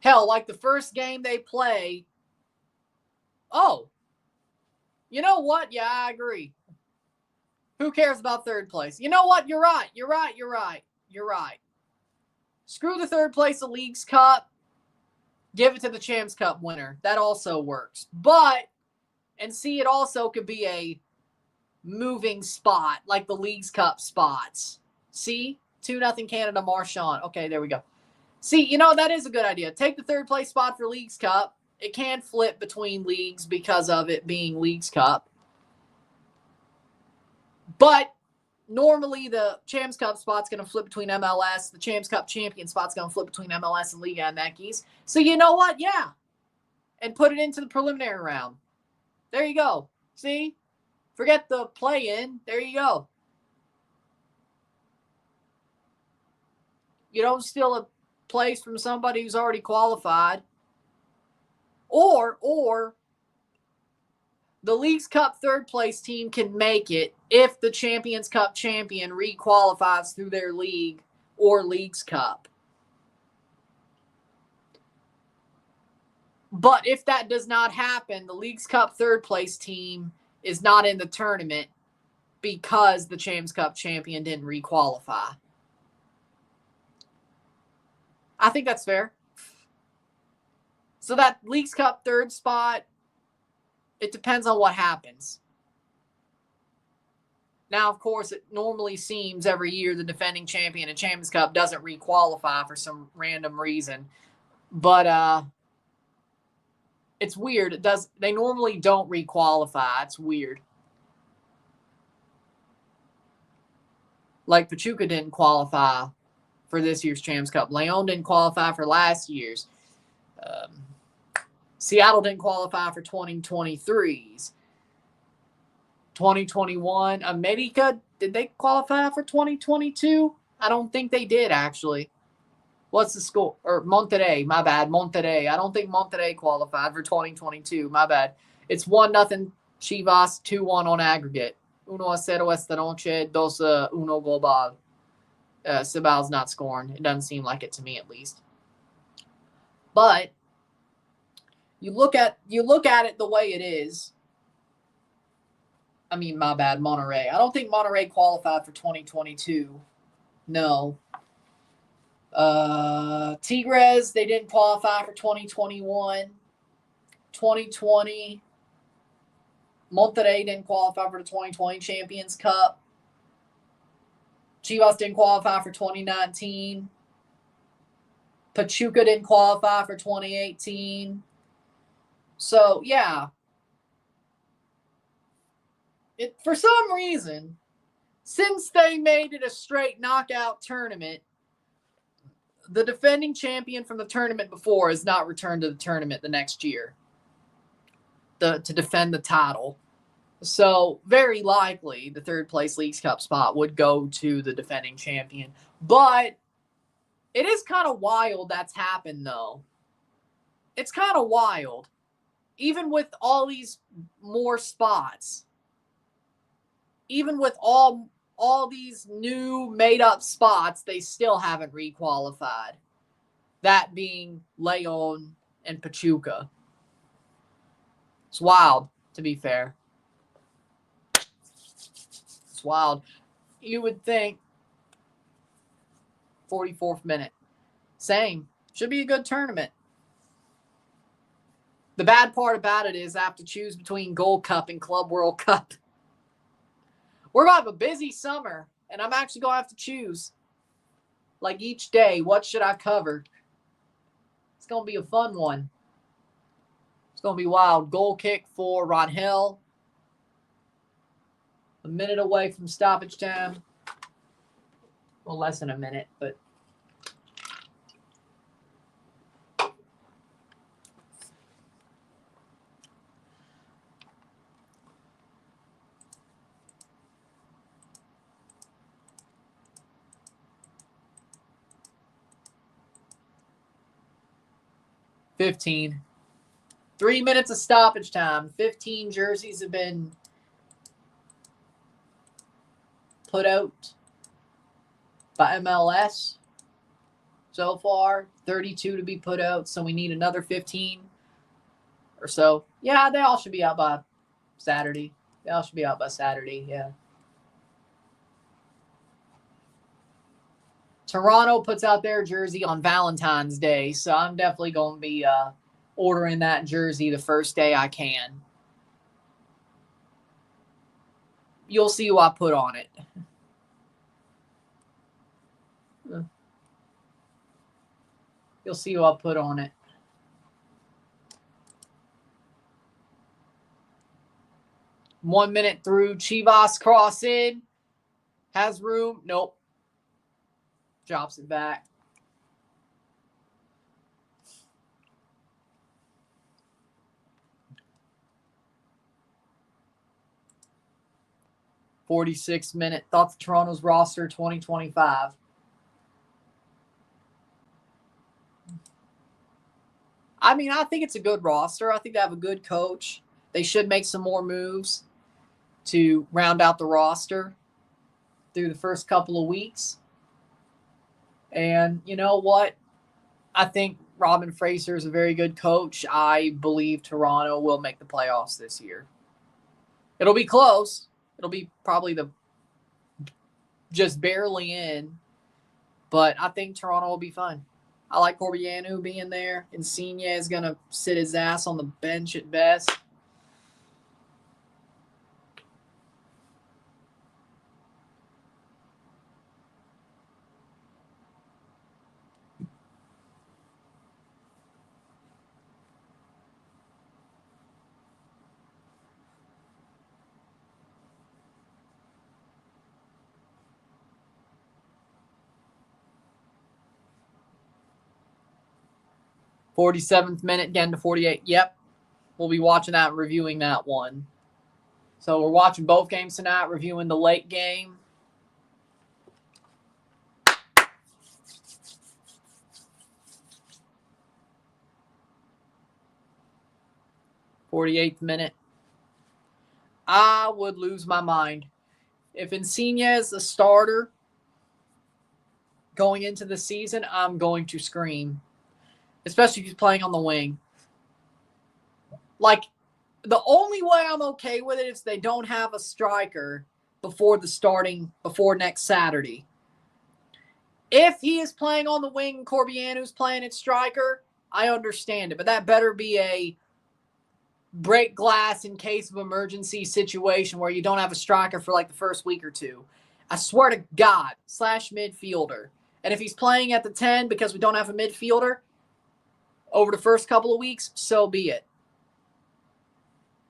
hell, like the first game they play, oh, you know what? Yeah, I agree. Who cares about third place? You know what? You're right. Screw the third place of Leagues Cup. Give it to the Champs Cup winner. That also works. It also could be a moving spot, like the Leagues Cup spots. See? 2-0 Canada, Marchand. Okay, there we go. See, that is a good idea. Take the third place spot for Leagues Cup. It can flip between leagues because of it being Leagues Cup. But normally the Champs Cup spot's going to flip between MLS. The Champs Cup champion spot's going to flip between MLS and Liga MX. So you know what? Yeah. And put it into the preliminary round. There you go. See? Forget the play-in. There you go. You don't steal a place from somebody who's already qualified. Or the Leagues Cup third place team can make it if the Champions Cup champion re-qualifies through their league or Leagues Cup. But if that does not happen, the Leagues Cup third place team is not in the tournament because the Champions Cup champion didn't re-qualify. I think that's fair. So that Leagues Cup third spot, it depends on what happens. Now, of course, it normally seems every year the defending champion in Champions Cup doesn't re-qualify for some random reason. But it's weird. They normally don't re-qualify. It's weird. Like Pachuca didn't qualify for this year's Champions Cup. Leon didn't qualify for last year's. Seattle didn't qualify for 2023's. 2021. America, did they qualify for 2022? I don't think they did, actually. What's the score? Or Monterrey, my bad. Monterrey. I don't think Monterrey qualified for 2022. My bad. It's 1-0 Chivas, 2-1 on aggregate. 1-0 esta noche, 2-1 global. Cibao's not scoring. It doesn't seem like it to me, at least. But you look at it the way it is. I mean, my bad, Monterrey. I don't think Monterrey qualified for 2022. No. Tigres, they didn't qualify for 2021. 2020. Monterrey didn't qualify for the 2020 Champions Cup. Chivas didn't qualify for 2019. Pachuca didn't qualify for 2018. So, yeah. For some reason, since they made it a straight knockout tournament, the defending champion from the tournament before has not returned to the tournament the next year. to defend the title. So very likely the third place Leagues Cup spot would go to the defending champion. But it is kind of wild that's happened, though. It's kind of wild. Even with all these more spots, even with all these new made-up spots, they still haven't requalified. That being Leon and Pachuca. It's wild, to be fair. It's wild. You would think 44th minute. Same. Should be a good tournament. The bad part about it is I have to choose between Gold Cup and Club World Cup. We're going to have a busy summer, and I'm actually going to have to choose, like each day, what should I cover? It's going to be a fun one. It's going to be wild. Goal kick for Rangel. A minute away from stoppage time. Well, less than a minute, but. $15. 3 minutes of stoppage time. 15 jerseys have been put out by MLS so far. 32 to be put out, so we need another 15 or so. Yeah, they all should be out by Saturday. Yeah. Toronto puts out their jersey on Valentine's Day, so I'm definitely going to be ordering that jersey the first day I can. You'll see who I put on it. You'll see who I put on it. One minute through. Chivas cross in. Has room. Nope. Drops it back. $46 minute. Thoughts of Toronto's roster 2025. I mean, I think it's a good roster. I think they have a good coach. They should make some more moves to round out the roster through the first couple of weeks. And you know what? I think Robin Fraser is a very good coach. I believe Toronto will make the playoffs this year. It'll be close. It'll be probably just barely in. But I think Toronto will be fine. I like Corbianu being there. Insigne is going to sit his ass on the bench at best. $47th minute, again to 48. Yep. We'll be watching that and reviewing that one. So we're watching both games tonight, reviewing the late game. $48th minute. I would lose my mind. If Insigne is the starter going into the season, I'm going to scream. Especially if he's playing on the wing. Like, the only way I'm okay with it is they don't have a striker before next Saturday. If he is playing on the wing and Corbianu's playing at striker, I understand it. But that better be a break glass in case of emergency situation where you don't have a striker for like the first week or two. I swear to God, / midfielder. And if he's playing at the 10 because we don't have a midfielder over the first couple of weeks, so be it.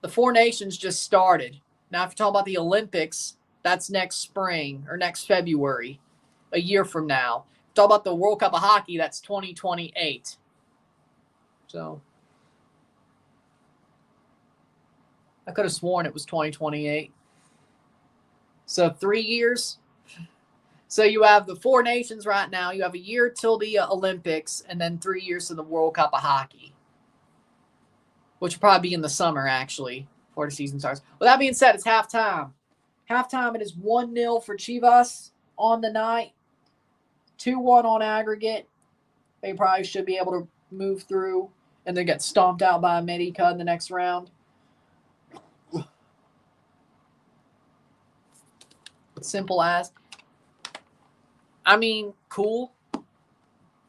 The Four Nations just started. Now, if you're talking about the Olympics, that's next spring or next February, a year from now. If you're talking about the World Cup of Hockey, that's 2028. So, I could have sworn it was 2028. So 3 years. So you have the 4 nations right now. You have a year till the Olympics, and then 3 years to the World Cup of Hockey, which will probably be in the summer, actually, before the season starts. With that being said, it's halftime. Halftime, it is 1-0 for Chivas on the night. 2-1 on aggregate. They probably should be able to move through and then get stomped out by America in the next round. Simple as. I mean, cool.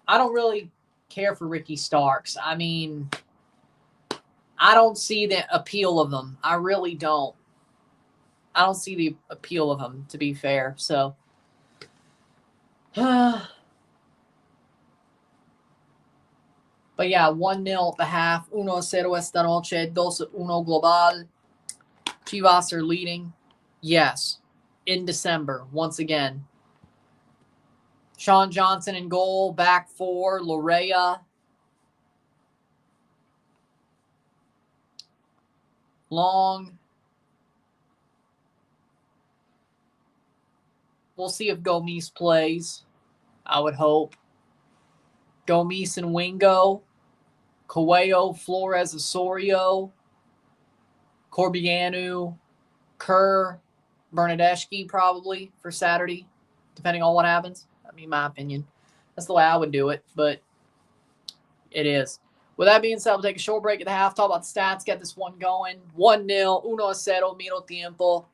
I don't really care for Ricky Starks. I mean, I don't see the appeal of them. I really don't. I don't see the appeal of them, to be fair. So, but yeah, 1-0 at the half. 1-0 esta noche. 2-1 global. Chivas are leading. Yes. In December, once again. Sean Johnson in goal. Back 4. Lorea. Long. We'll see if Gomes plays. I would hope. Gomes and Wingo. Coelho, Flores, Osorio. Corbianu. Kerr. Bernadeschi probably for Saturday, depending on what happens. I mean, my opinion. That's the way I would do it, but it is. With that being said, we'll take a short break at the half, talk about the stats, get this one going. 1-0, 1-0, miro tiempo,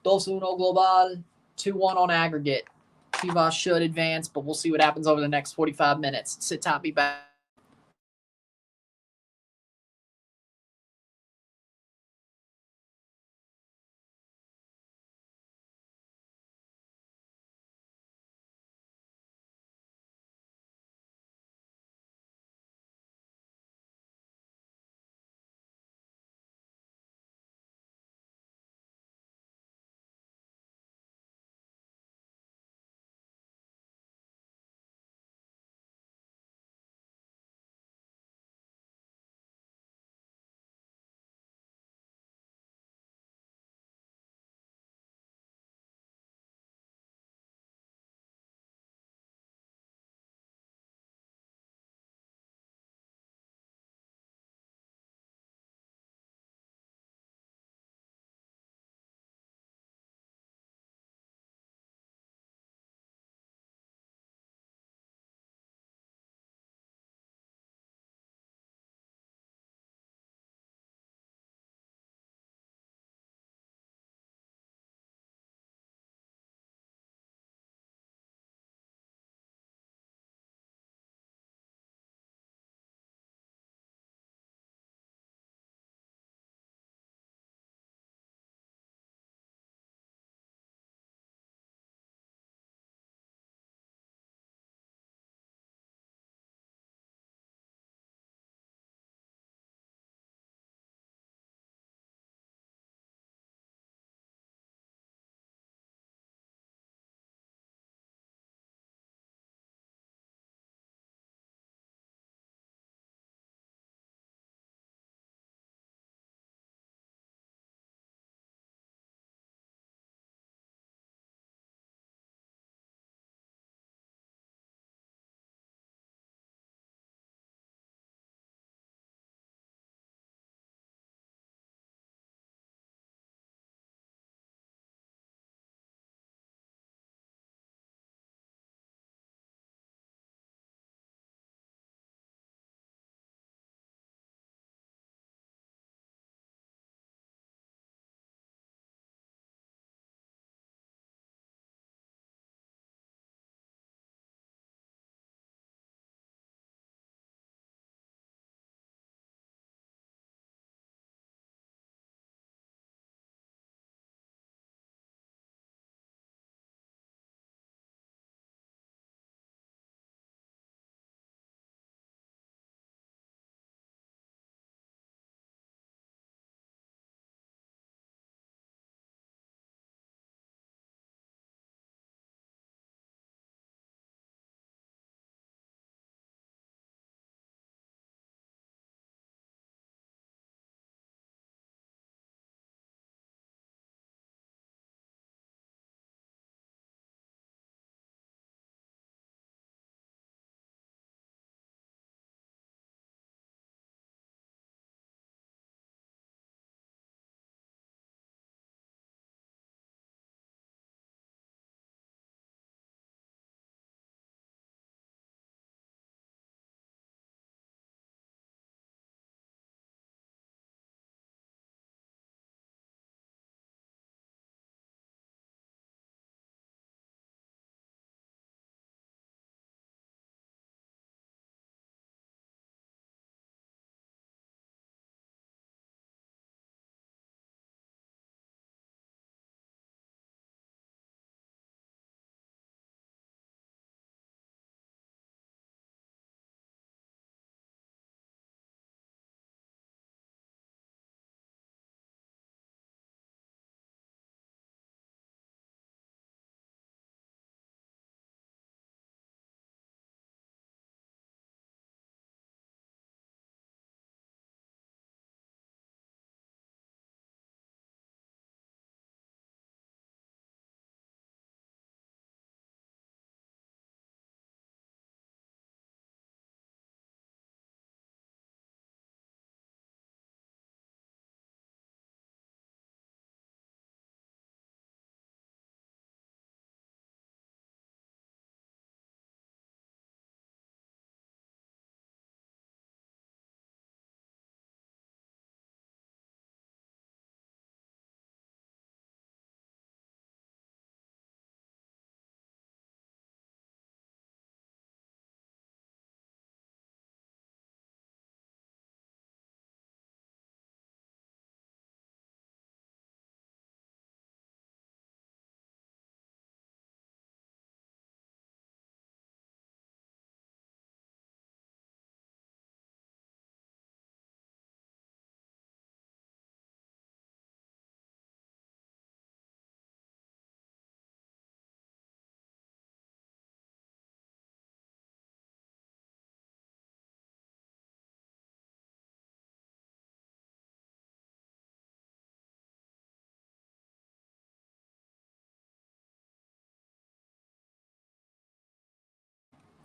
2-1 global, 2-1 on aggregate. Chivas should advance, but we'll see what happens over the next 45 minutes. Sit tight, be back.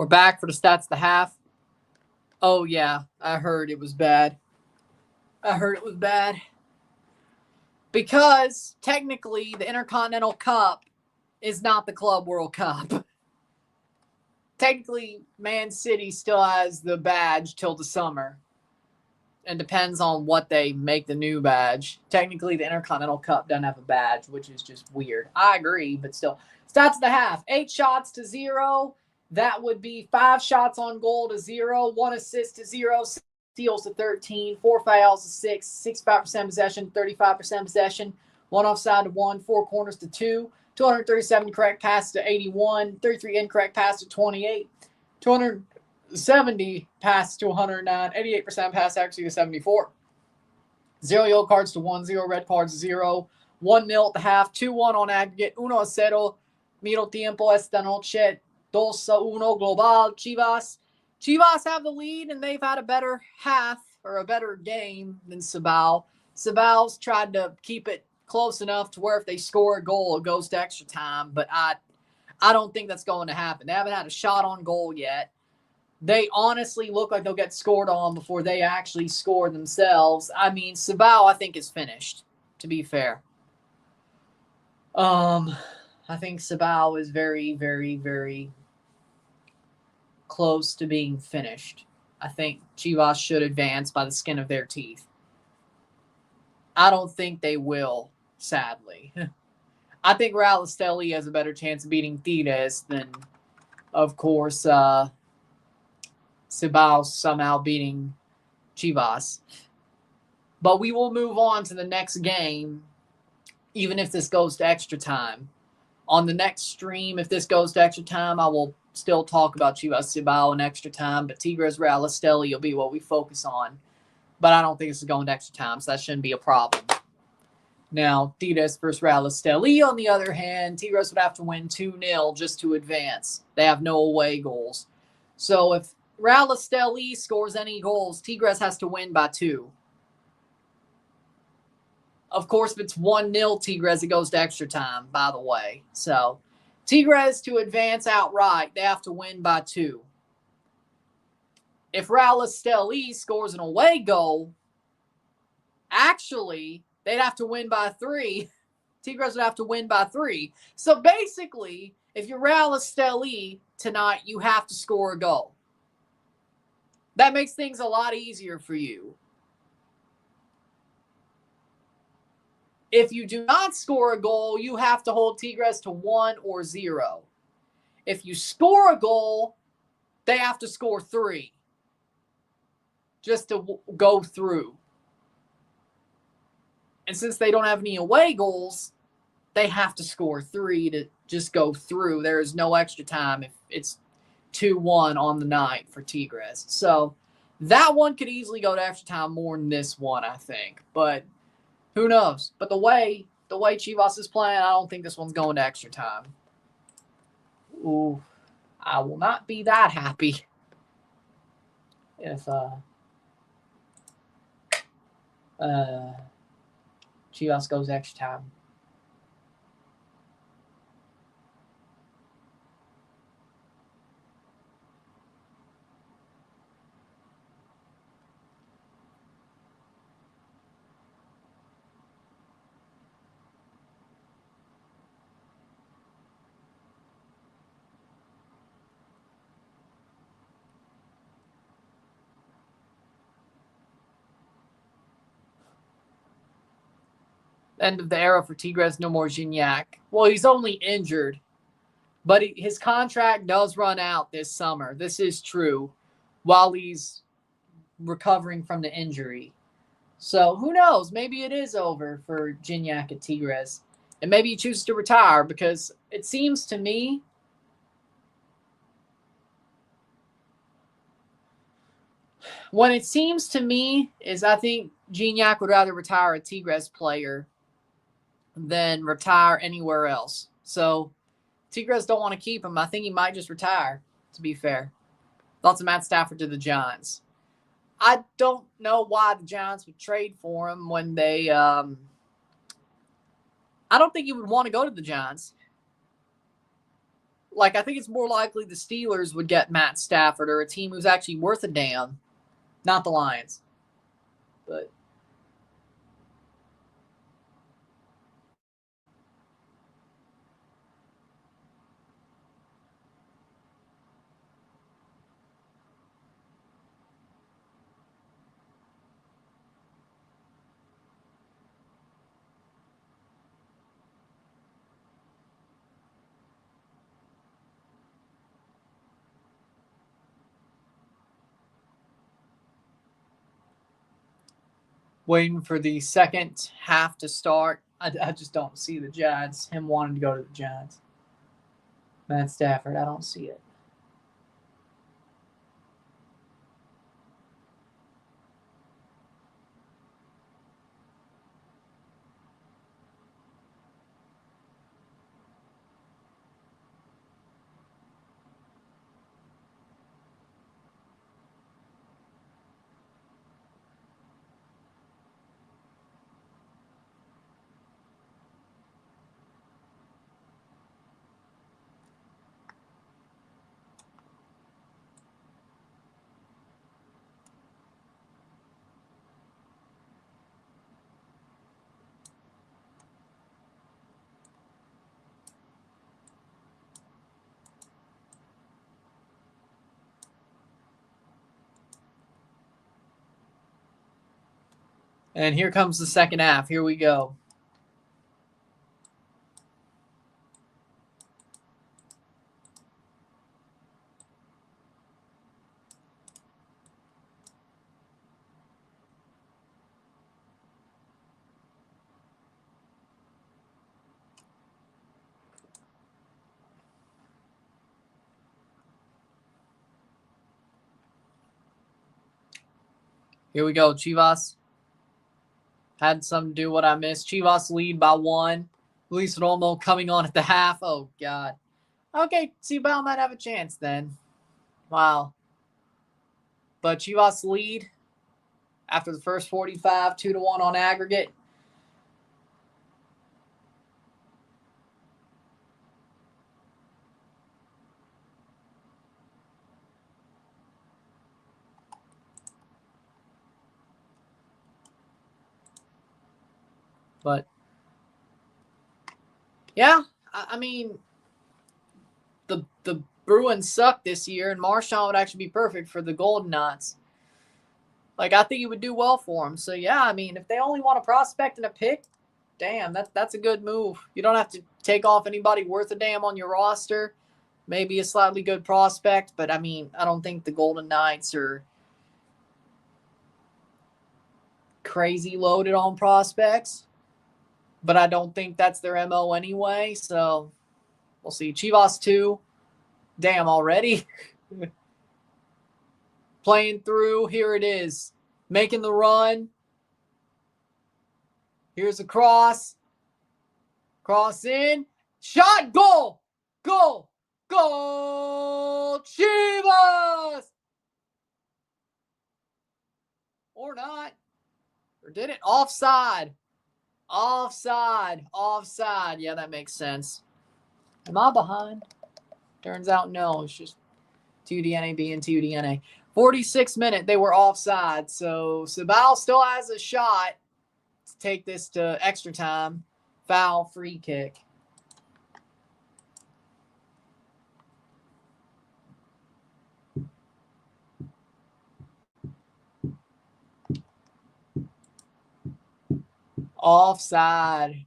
We're back for the stats of the half. Oh, yeah, I heard it was bad. Because technically the Intercontinental Cup is not the Club World Cup. Technically, Man City still has the badge till the summer. And depends on what they make the new badge. Technically, the Intercontinental Cup doesn't have a badge, which is just weird. I agree, but still. Stats of the half. 8 shots to 0. That would be 5 shots on goal to 0. 1 assist to 0. Steals to 13. 4 fouls to 6. 65% possession. 35% possession. 1 offside to 1. 4 corners to 2. 237 correct passes to 81. 33 incorrect passes to 28. 270 passes to 109, 88% pass accuracy to 74. 0 yellow cards to 1, 0 red cards to 0, 1-0 at the half, 2-1 on aggregate, 1-0, medio tiempo esta noche, 2-1 global, Chivas. Chivas have the lead, and they've had a better half, or a better game than Cibao. Cibao's tried to keep it close enough to where if they score a goal, it goes to extra time, but I don't think that's going to happen. They haven't had a shot on goal yet. They honestly look like they'll get scored on before they actually score themselves. I mean, Cibao, I think, is finished, to be fair. I think Cibao is very, very, very close to being finished. I think Chivas should advance by the skin of their teeth. I don't think they will, sadly. I think Real Esteli has a better chance of beating Tigres than, of course, Cibao somehow beating Chivas. But we will move on to the next game, even if this goes to extra time. On the next stream, if this goes to extra time, I will still talk about Chivas Cibao in extra time, but Tigres Real Esteli will be what we focus on. But I don't think this is going to extra time, so that shouldn't be a problem. Now, Tigres versus Real Esteli, on the other hand, Tigres would have to win 2-0 just to advance. They have no away goals. So if Real Esteli scores any goals, Tigres has to win by 2. Of course, if it's 1-0 Tigres, it goes to extra time, by the way. So, Tigres to advance outright, they have to win by 2. If Real Esteli scores an away goal, actually, they'd have to win by 3. Tigres would have to win by 3. So, basically, if you're Real Esteli tonight, you have to score a goal. That makes things a lot easier for you. If you do not score a goal, you have to hold Tigres to 1 or 0. If you score a goal, they have to score 3 just to go through. And since they don't have any away goals, they have to score 3 to just go through. There is no extra time if it's 2-1 on the night for Tigres. So that one could easily go to extra time more than this one, I think. But who knows? But the way Chivas is playing, I don't think this one's going to extra time. Ooh, I will not be that happy if Chivas goes extra time. End of the era for Tigres, no more Gignac. Well, he's only injured, but his contract does run out this summer. This is true, while he's recovering from the injury. So who knows? Maybe it is over for Gignac at Tigres. And maybe he chooses to retire, because it seems to me is I think Gignac would rather retire a Tigres player than retire anywhere else. So Tigres don't want to keep him. I think he might just retire, to be fair. Thoughts of Matt Stafford to the Giants. I don't know why the Giants would trade for him when they I don't think he would want to go to the Giants. Like, I think it's more likely the Steelers would get Matt Stafford or a team who's actually worth a damn, not the Lions. But waiting for the second half to start. I just don't see the Giants, him wanting to go to the Giants. Matt Stafford, I don't see it. And here comes the second half. Here we go. Here we go. Chivas had something to do what I missed. Chivas lead by 1. Luis Romo coming on at the half. Oh, God. Okay, Cibao might have a chance then. Wow. But Chivas lead after the first 45, 2-1 on aggregate. But, yeah, I mean, the Bruins suck this year, and Marchand would actually be perfect for the Golden Knights. Like, I think he would do well for them. So, yeah, I mean, if they only want a prospect and a pick, damn, that's a good move. You don't have to take off anybody worth a damn on your roster. Maybe a slightly good prospect, but, I mean, I don't think the Golden Knights are crazy loaded on prospects. But I don't think that's their MO anyway, so we'll see. Chivas 2. Damn, already? Playing through. Here it is. Making the run. Here's a cross. Cross in. Shot. Goal. Goal. Goal. Chivas. Or not. Or did it? Offside. Offside. Offside. Yeah, that makes sense. Am I behind? Turns out no. It's just 2DNA being 2DNA. 46th minute, they were offside. So Cibao still has a shot to take this to extra time. Foul, free kick. Offside.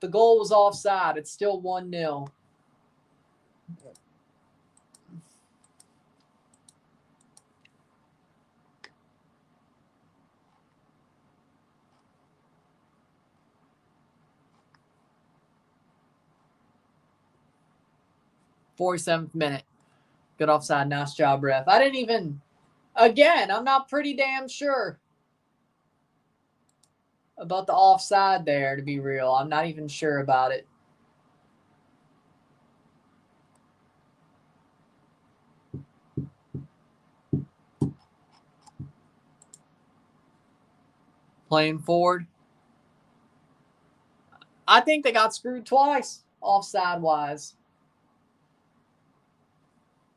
The goal was offside. It's still 1-0. '47th minute. Good offside. Nice job, ref. I didn't even... Again, I'm not pretty damn sure about the offside there, to be real. I'm not even sure about it. Playing forward. I think they got screwed twice offside-wise.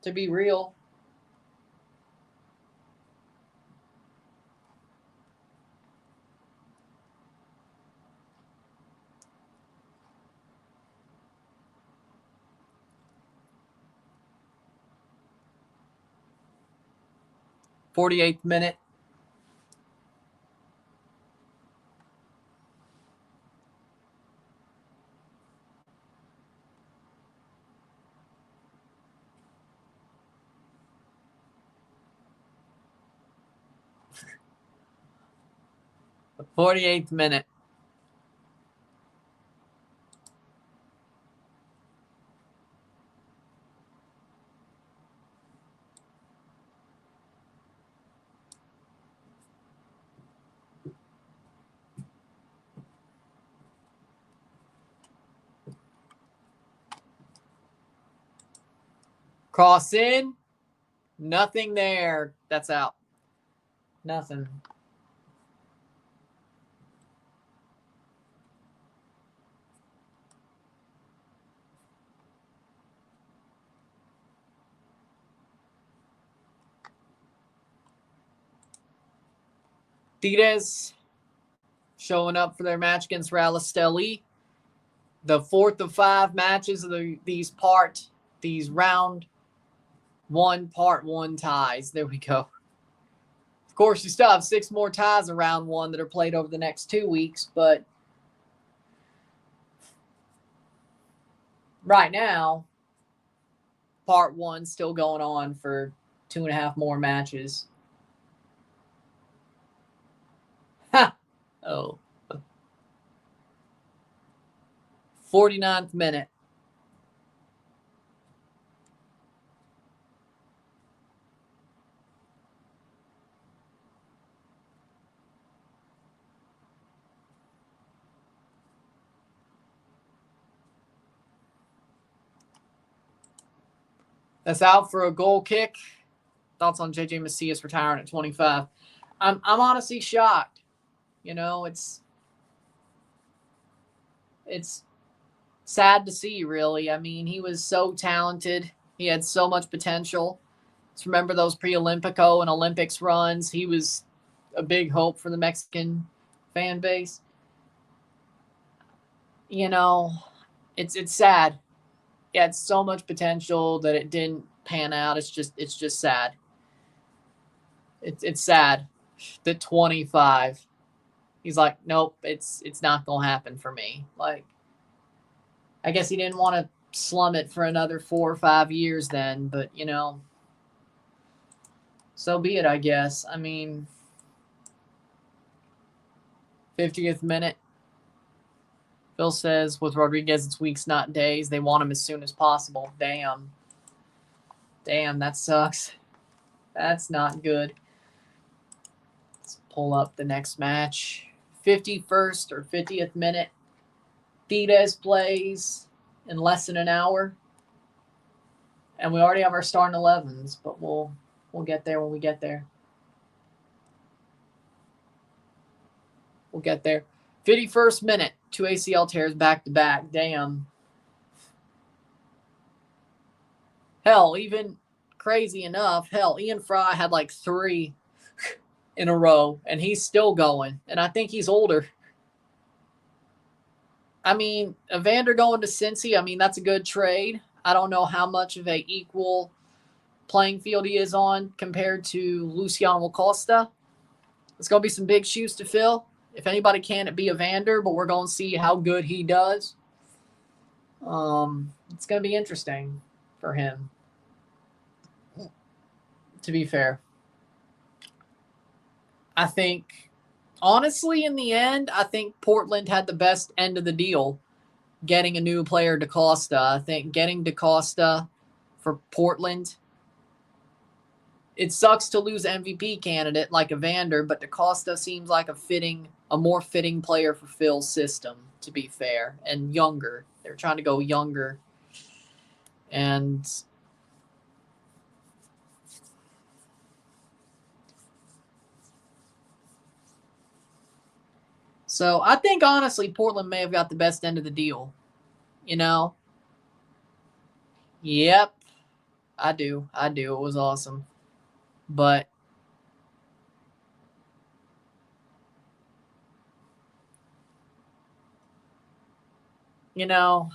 To be real. '48th minute. The 48th minute. Cross in. Nothing there. That's out. Nothing. Tigres showing up for their match against Real Estelí. The fourth of 5 matches of these round 1, part 1 ties. There we go. Of course, you still have 6 more ties around 1 that are played over the next 2 weeks, but right now, part 1 still going on for 2.5 more matches. Ha! Oh. 49th minute. That's out for a goal kick. Thoughts on JJ Macias retiring at 25? I'm honestly shocked. You know, it's sad to see, really. I mean, he was so talented. He had so much potential. Just remember those pre-Olympico and Olympics runs. He was a big hope for the Mexican fan base. You know, it's sad. He had so much potential that it didn't pan out. It's just sad. It's sad that 25. He's like, nope, it's not gonna happen for me. Like, I guess he didn't want to slum it for another 4 or 5 years then, but you know, so be it, I guess. I mean, 50th minute. Phil says, with Rodriguez, it's weeks, not days. They want him as soon as possible. Damn, that sucks. That's not good. Let's pull up the next match. 51st or 50th minute. Tigres plays in less than an hour. And we already have our starting 11s, but we'll get there when we get there. We'll get there. 51st minute. 2 ACL tears back-to-back. Damn. Hell, even crazy enough, Ian Fry had like 3 in a row, and he's still going. And I think he's older. I mean, Evander going to Cincy, I mean, that's a good trade. I don't know how much of a equal playing field he is on compared to Luciano Acosta. It's going to be some big shoes to fill. If anybody can, it be Evander, but we're going to see how good he does. It's going to be interesting for him, to be fair. I think, honestly, in the end, I think Portland had the best end of the deal getting a new player, DaCosta. I think getting DaCosta for Portland, it sucks to lose MVP candidate like Evander, but DaCosta seems like a more fitting player for Phil's system, to be fair, and younger. They're trying to go younger. And so I think, honestly, Portland may have got the best end of the deal. You know, Yep. I do. It was awesome. But you know,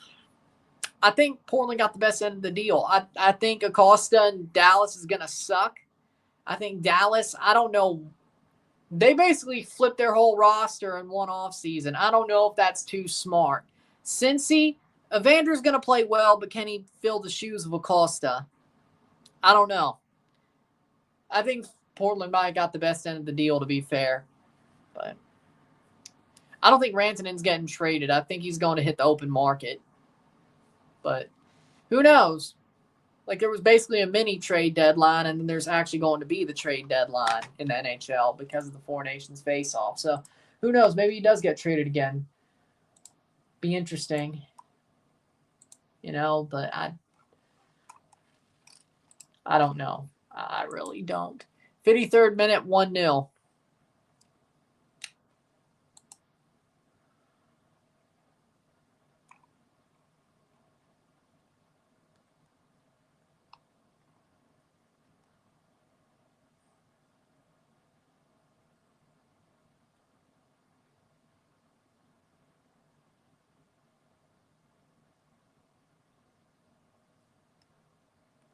I think Portland got the best end of the deal. I think Acosta and Dallas is gonna suck. I think Dallas, I don't know. They basically flipped their whole roster in one off season. I don't know if that's too smart. Cincy, Evander's gonna play well, but can he fill the shoes of Acosta? I don't know. I think Portland might have got the best end of the deal, to be fair. But I don't think Rantanen's getting traded. I think he's going to hit the open market. But who knows? Like, there was basically a mini trade deadline, and then there's actually going to be the trade deadline in the NHL because of the Four Nations face-off. So who knows? Maybe he does get traded again. Be interesting. But I don't know. I really don't. 53rd minute, 1-0.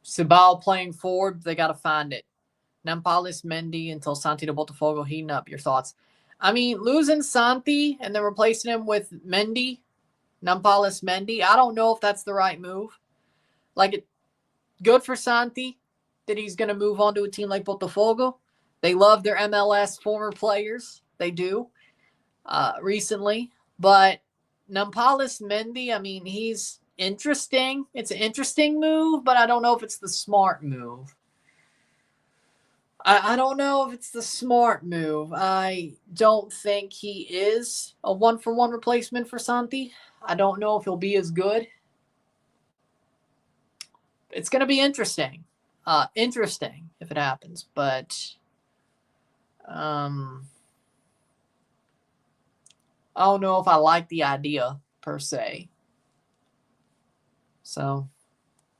Cibao playing forward. They got to find it. Nampales, Mendy until Santi de Botafogo heating up. Your thoughts? I mean, losing Santi and then replacing him with Mendy, Nampales, Mendy, I don't know if that's the right move. Like, good for Santi that he's going to move on to a team like Botafogo. They love their MLS former players. They do. Recently. But Nampales, Mendy, I mean, he's interesting. It's an interesting move, but I don't know if it's the smart move. I don't know if it's the smart move. I don't think he is a one-for-one replacement for Santi. I don't know if he'll be as good. It's going to be interesting. Interesting if it happens, but I don't know if I like the idea per se. So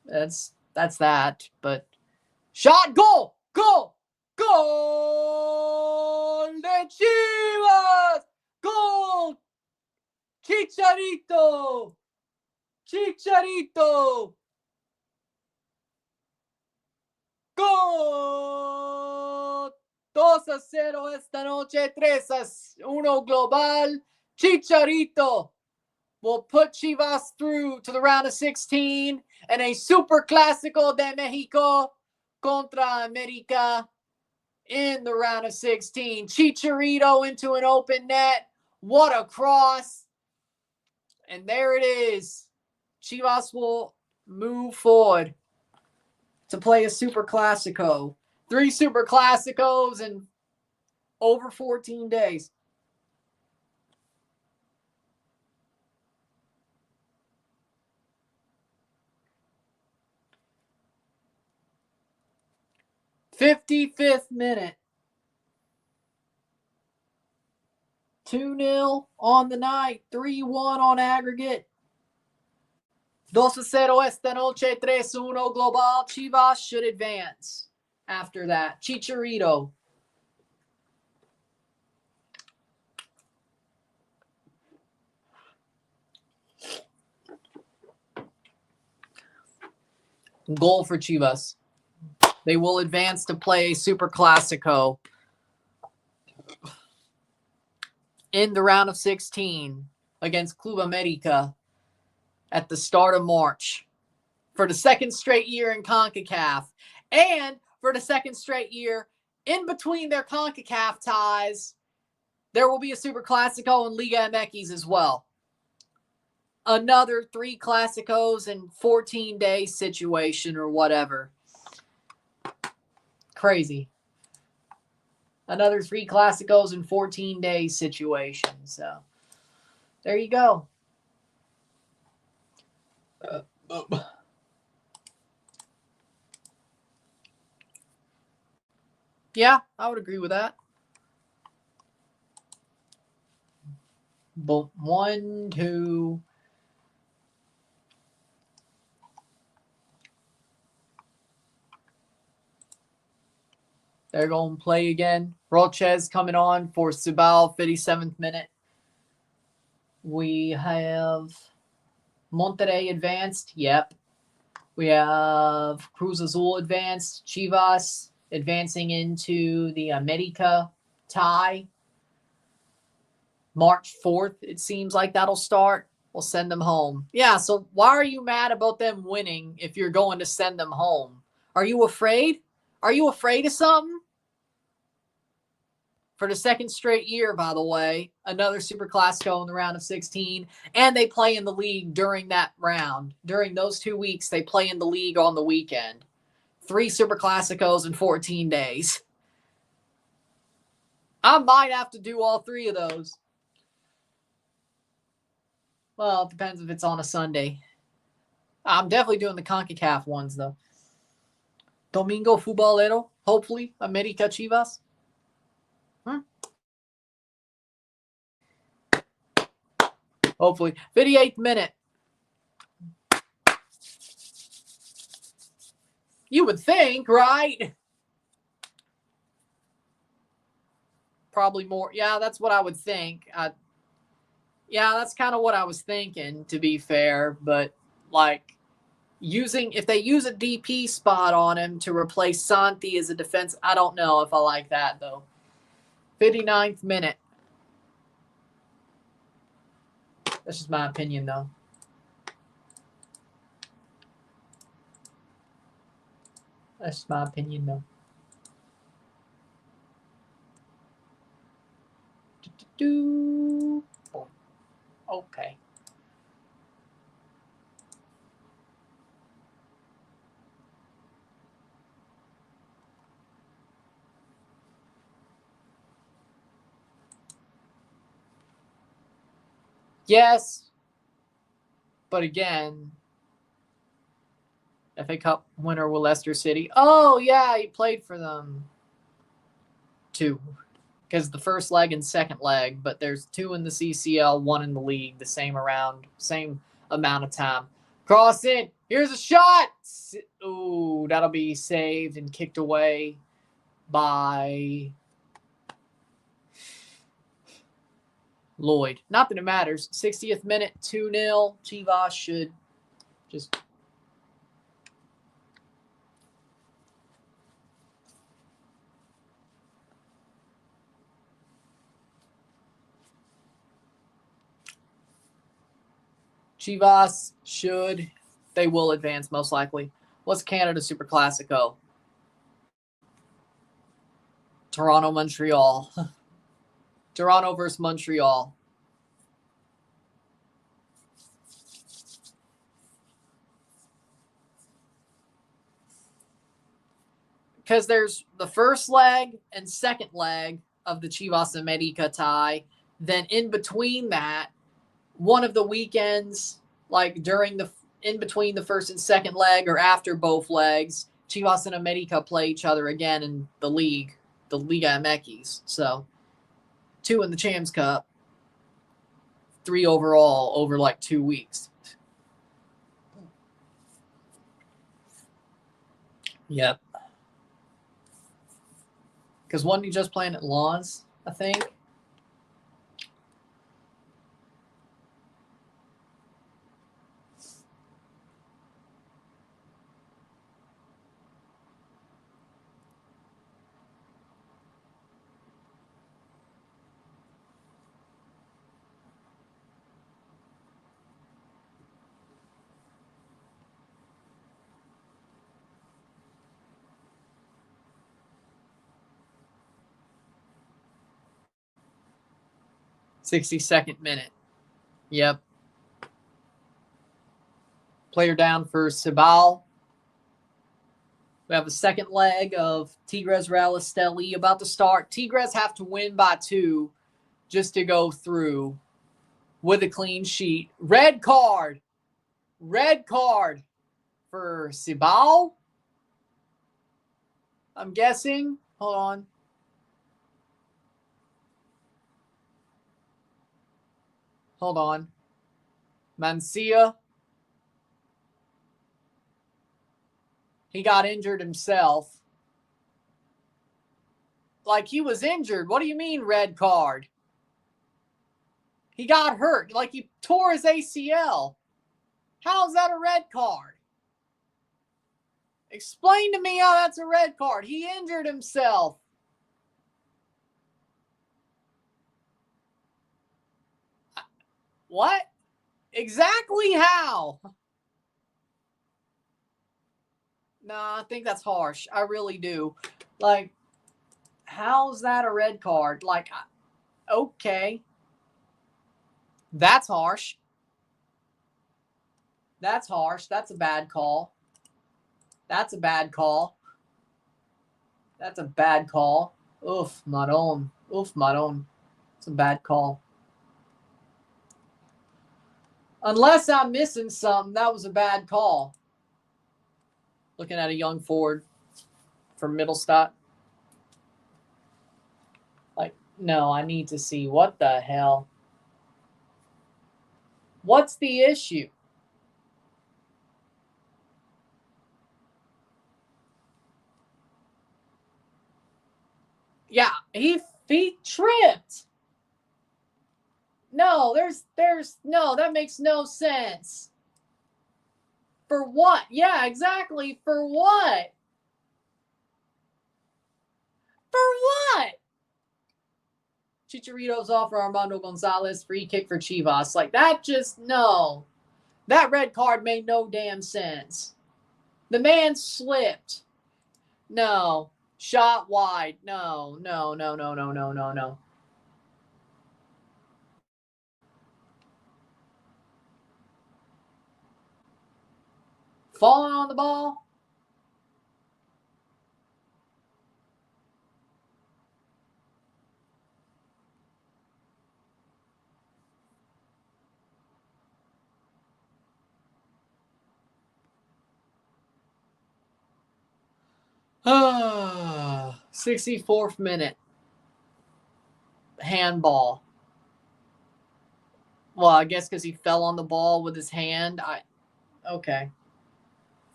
that's that. But shot, goal, goal, goal de Chivas, goal, Chicharito, gol. 2-0 esta noche, 3-1 global. Chicharito will put Chivas through to the round of 16 and a Super Clásico de Mexico contra America in the round of 16. Chicharito into an open net. What a cross. And there it is. Chivas will move forward to play a Super Clásico. 3 Super Clásicos in over 14 days. '55th minute. 2-0 on the night. 3-1 on aggregate. 2-0 esta noche. 3-1 global. Chivas should advance after that. Chicharito. Goal for Chivas. They will advance to play Super Clásico in the round of 16 against Club America at the start of March for the second straight year in CONCACAF and for the second straight year in between their CONCACAF ties. There will be a Super Clásico in Liga MX as well. Another 3 Clásicos in 14-day situation or whatever. Crazy. Another 3 Clásicos in 14-day situation. So, there you go. Yeah, I would agree with that. But 1, 2. They're going to play again. Roches coming on for Cibao, 57th minute. We have Monterrey advanced. Yep. We have Cruz Azul advanced. Chivas advancing into the America tie. March 4th, it seems like that'll start. We'll send them home. Yeah, so why are you mad about them winning if you're going to send them home? Are you afraid? Are you afraid of something? For the second straight year, by the way, another Super Classico in the round of 16, and they play in the league during that round. During those 2 weeks, they play in the league on the weekend. 3 Super Classicos in 14 days. I might have to do all 3 of those. Well, it depends if it's on a Sunday. I'm definitely doing the CONCACAF ones, though. Domingo Futbolero, hopefully, America Chivas. Hopefully. 58th minute. You would think, right? Probably more. Yeah, that's what I would think. Yeah, that's kind of what I was thinking, to be fair. But, like, if they use a DP spot on him to replace Santi as a defense, I don't know if I like that, though. 59th minute. That's just my opinion, though. That's just my opinion, though. Okay. Yes. But again, FA Cup winner with Leicester City. Oh, yeah, he played for them. 2. Because the first leg and second leg, but there's 2 in the CCL, 1 in the league, the same amount of time. Cross in. Here's a shot. Ooh, that'll be saved and kicked away by Lloyd. Not that it matters. 60th minute, 2-0. Chivas should just... Chivas they will advance most likely. What's Canada Super Classico? Toronto, Montreal. Toronto versus Montreal. Because there's the first leg and second leg of the Chivas America tie. Then in between that, one of the weekends, like in between the first and second leg or after both legs, Chivas and America play each other again in the league, the Liga MX. So 2 in the Champions Cup, 3 overall over like 2 weeks. Yep. Because wasn't he just playing at Lawns, I think? .62 minute. Yep. Player down for Cibao. We have a second leg of Tigres Real Esteli about to start. Tigres have to win by 2 just to go through with a clean sheet. Red card. Red card for Cibao. I'm guessing. Hold on. Hold on. Mancia. He got injured himself. like he was injured. What do you mean red card? He got hurt. Like he tore his ACL. How is that a red card? Explain to me how that's a red card. He injured himself. What? Exactly how? Nah, I think that's harsh. I really do. Like, how's that a red card? Like, okay. That's harsh. That's harsh. That's a bad call. That's a bad call. That's a bad call. Oof, Maron. Oof, Maron. It's a bad call. Unless I'm missing something, that was a bad call. Looking at a young forward from Middlestadt. Like, no, I need to see. What the hell? What's the issue? Yeah, he tripped. No, there's no, that makes no sense. For what? Yeah, exactly. For what? For what? Chicharito's off for Armando Gonzalez. Free kick for Chivas. Like, that just, no. That red card made no damn sense. The man slipped. No. Shot wide. No. Falling on the ball. Ah, 64th minute. Handball. Well, I guess because he fell on the ball with his hand. Okay.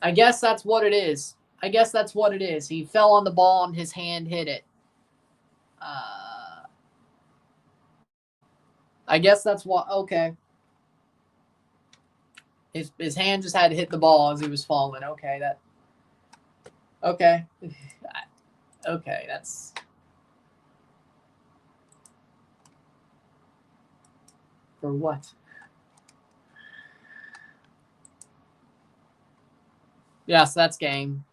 I guess that's what it is. He fell on the ball and his hand hit it. I guess that's what. Okay. His hand just had to hit the ball as he was falling. Okay, that. Okay. Okay, that's. For what? Yes, that's game.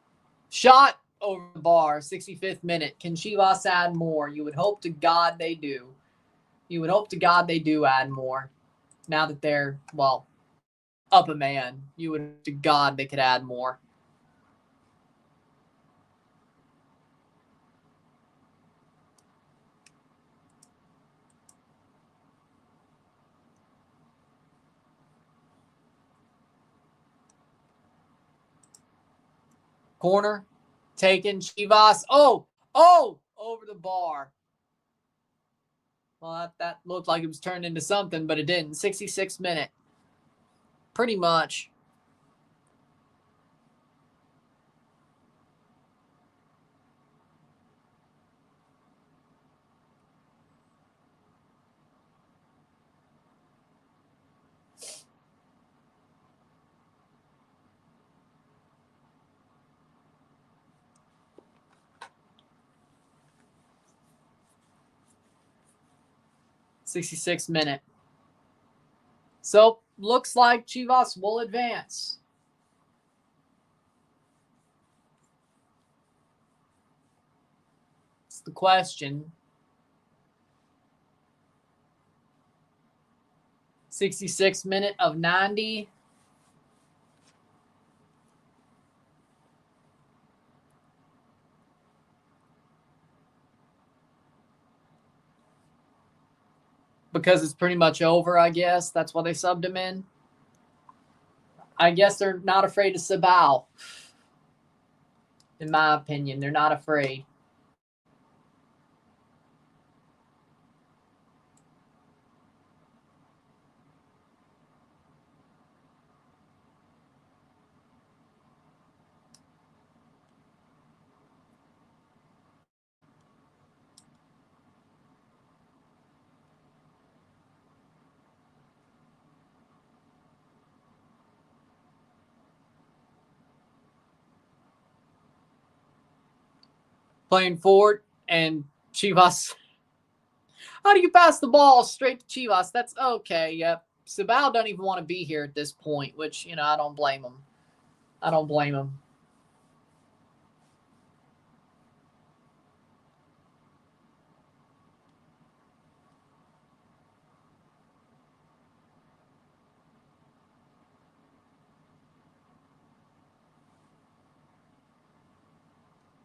Shot over the bar, 65th minute. Can Chivas add more? You would hope to God they do. You would hope to God they do add more. Now that they're, well, up a man. You would hope to God they could add more. Corner. Taken. Chivas. Oh! Over the bar. Well, that looked like it was turned into something, but it didn't. 66th minute. Pretty much. '66th minute. So, looks like Chivas will advance. It's the question. 66th minute of 90. Because it's pretty much over, I guess. That's why they subbed him in. I guess they're not afraid of Cibao. In my opinion, they're not afraid. playing forward, and Chivas. How do you pass the ball straight to Chivas? That's okay. Yep. Cibao doesn't even want to be here at this point, which, I don't blame him. I don't blame him.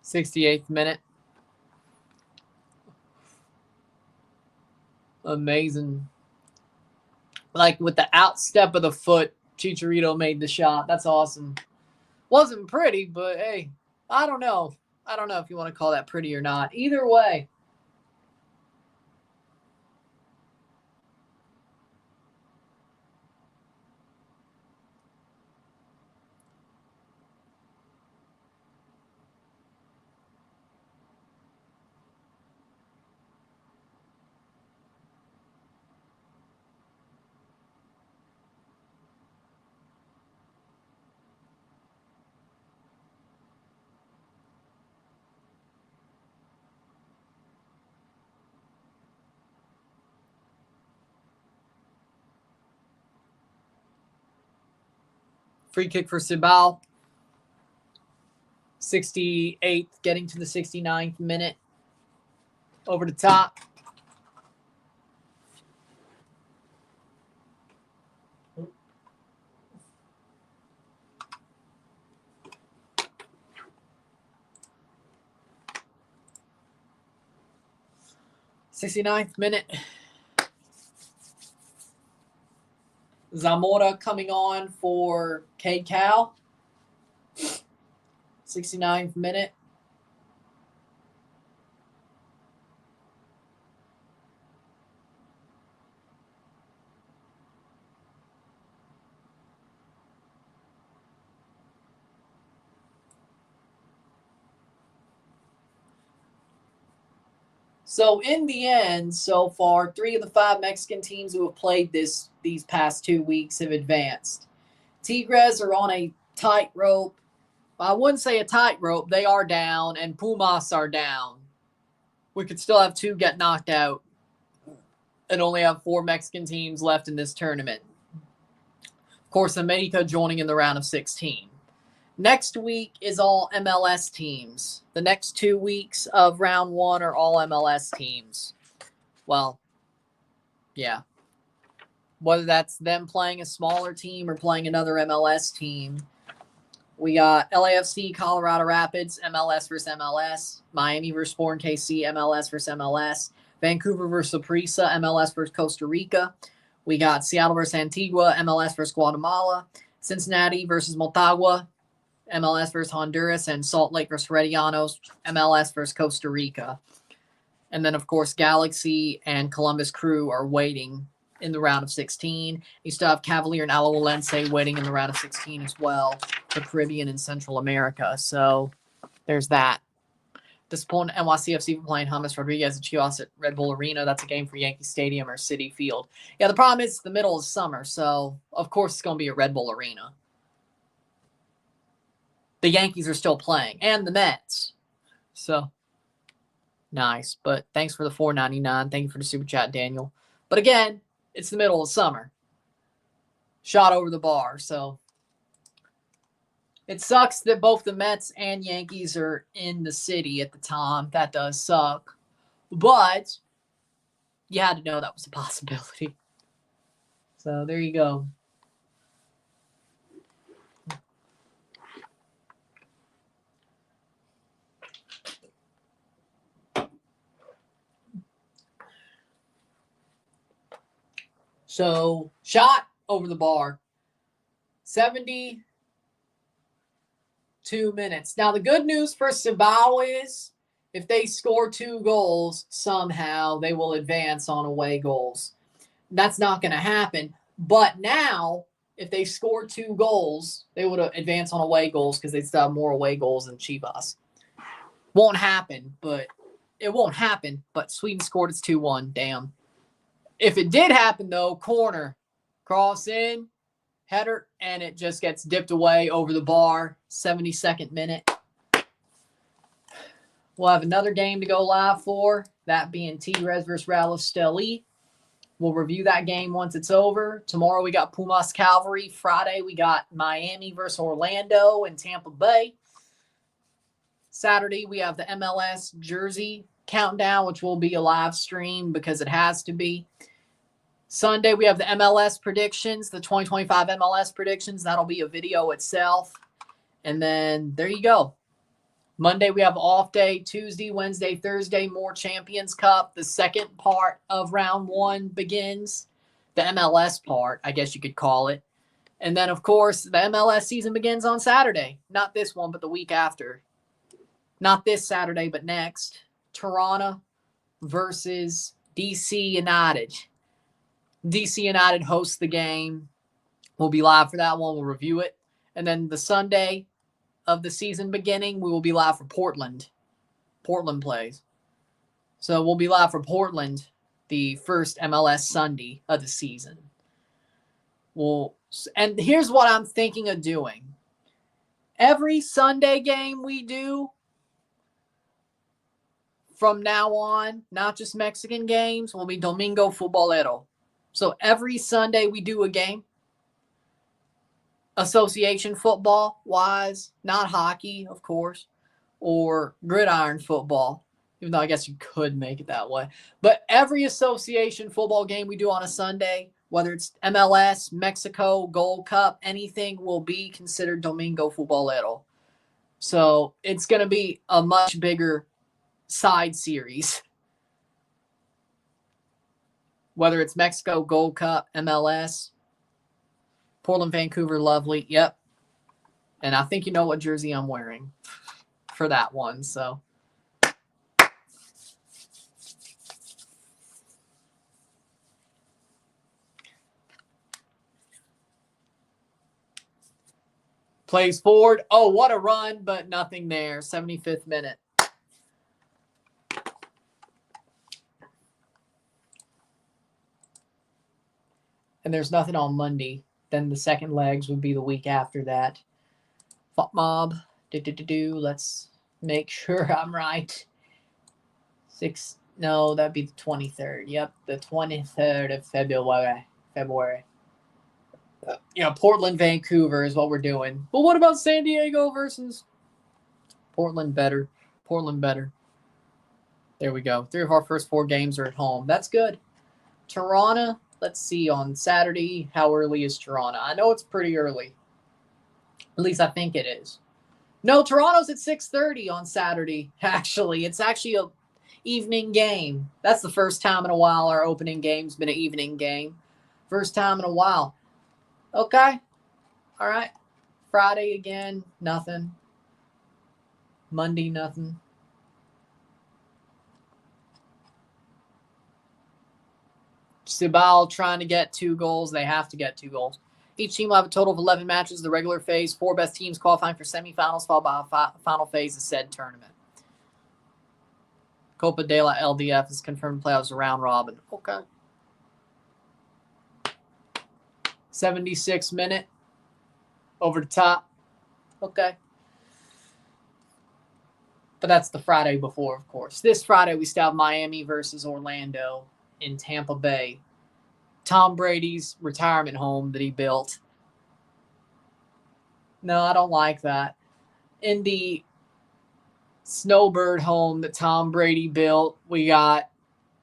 '68th minute. Amazing. Like with the outstep of the foot, Chicharito made the shot. That's awesome. Wasn't pretty, but hey, I don't know. I don't know if you want to call that pretty or not. Either way. Free kick for Cibao. 68th, getting to the 69th minute. Over the top. '69th minute. Zamora coming on for Cal. 69th minute. So in the end, so far, 3 of the 5 Mexican teams who have played these past 2 weeks have advanced. Tigres are on a tightrope. I wouldn't say a tightrope. They are down, and Pumas are down. We could still have 2 get knocked out and only have 4 Mexican teams left in this tournament. Of course, America joining in the round of 16. Next week is all MLS teams. The next 2 weeks of round 1 are all MLS teams. Well, yeah. Whether that's them playing a smaller team or playing another MLS team. We got LAFC, Colorado Rapids, MLS versus MLS. Miami versus Sporting KC, MLS versus MLS. Vancouver versus Saprissa, MLS versus Costa Rica. We got Seattle versus Antigua, MLS versus Guatemala. Cincinnati versus Motagua, MLS versus Honduras. And Salt Lake versus Heredianos, MLS versus Costa Rica. And then, of course, Galaxy and Columbus Crew are waiting in the round of 16. You still have Cavalier and Alajuelense waiting in the round of 16 as well for Caribbean and Central America. So there's that. Disappointed NYCFC for playing James Rodriguez and Chivas at Red Bull Arena. That's a game for Yankee Stadium or Citi Field. Yeah, the problem is it's the middle of summer, so of course it's going to be a Red Bull Arena. The Yankees are still playing, and the Mets. So, nice. But thanks for the $4.99. Thank you for the super chat, Daniel. But again, it's the middle of summer. Shot over the bar, so it sucks that both the Mets and Yankees are in the city at the time. That does suck. But you had to know that was a possibility. So there you go. So shot over the bar. 72 minutes. Now, the good news for Cibao is if they score 2 goals, somehow they will advance on away goals. That's not going to happen. But now, if they score 2 goals, they would advance on away goals because they still have more away goals than Chivas. Won't happen, but it won't happen. But Sweden scored its 2-1. Damn. If it did happen, though, corner, cross in, header, and it just gets dipped away over the bar. 72nd minute. We'll have another game to go live for, that being Tigres versus Real Esteli. We'll review that game once it's over. Tomorrow we got Pumas Cavalry. Friday we got Miami versus Orlando and Tampa Bay. Saturday we have the MLS Jersey countdown, which will be a live stream because it has to be. Sunday we have the MLS predictions, the 2025 MLS predictions. That'll be a video itself. And then there you go. Monday, we have off day. Tuesday, Wednesday, Thursday, more Champions Cup. The second part of round 1 begins. The MLS part, I guess you could call it. And then, of course, the MLS season begins on Saturday. Not this one, but the week after. Not this Saturday, but next. Toronto versus DC United. DC United hosts the game. We'll be live for that one. We'll review it. And then the Sunday of the season beginning, we will be live for Portland. Portland plays. So we'll be live for Portland the first MLS Sunday of the season. And here's what I'm thinking of doing. Every Sunday game we do from now on, not just Mexican games, will be Domingo Futbolero. So every Sunday we do a game. Association football wise, not hockey, of course, or gridiron football, even though I guess you could make it that way. But every association football game we do on a Sunday, whether it's MLS, Mexico, Gold Cup, anything will be considered Domingo Futbolero. So it's going to be a much bigger side series. Whether it's Mexico, Gold Cup, MLS, Portland, Vancouver, lovely. Yep. And I think you know what jersey I'm wearing for that one. So plays forward. Oh, what a run, but nothing there. 75th minute. And there's nothing on Monday. Then the second legs would be the week after that. Fuck mob. Let's make sure I'm right. No, that'd be the 23rd. Yep, the 23rd of February. Portland, Vancouver is what we're doing. But what about San Diego versus Portland? Better. Portland better. There we go. 3 of our first 4 games are at home. That's good. Toronto. Let's see, on Saturday, how early is Toronto? I know it's pretty early. At least I think it is. No, Toronto's at 6:30 on Saturday, actually. It's actually an evening game. That's the first time in a while our opening game's been an evening game. First time in a while. Okay. All right. Friday again, nothing. Monday, nothing. Cibao trying to get 2 goals. They have to get 2 goals. Each team will have a total of 11 matches. The regular phase, 4 best teams qualifying for semifinals, followed by a final phase of said tournament. Copa de la LDF is confirmed playoffs round robin. Okay. 76 minute. Over the top. Okay. But that's the Friday before, of course. This Friday, we still have Miami versus Orlando in Tampa Bay. Tom Brady's retirement home that he built. No, I don't like that. In the snowbird home that Tom Brady built, we got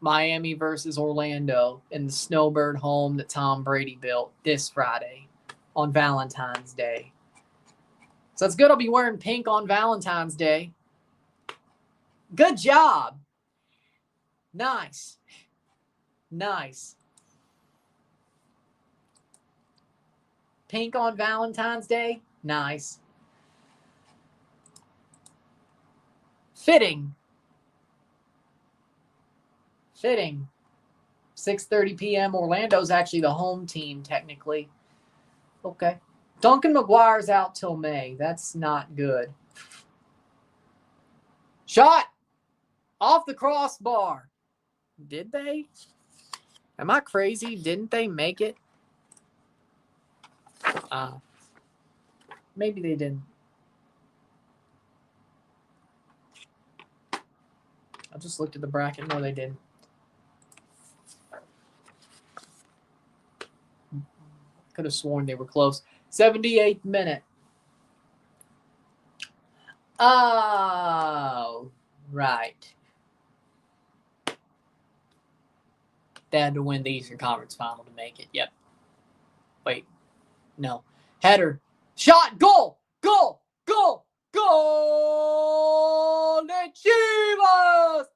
Miami versus Orlando in the snowbird home that Tom Brady built this Friday on Valentine's Day. So it's good I'll be wearing pink on Valentine's Day. Good job. Nice. Nice. Pink on Valentine's Day? Nice. Fitting. 6:30 p.m. Orlando's actually the home team, technically. Okay. Duncan McGuire's out till May. That's not good. Shot! Off the crossbar. Did they? Am I crazy? Didn't they make it? Maybe they didn't. I just looked at the bracket. No, they didn't. Could have sworn they were close. 78th minute. Oh, right. They had to win the Eastern Conference Final to make it. Yep. Wait. No. Header. Shot. Goal. Goal. Goal. Goal de Chivas.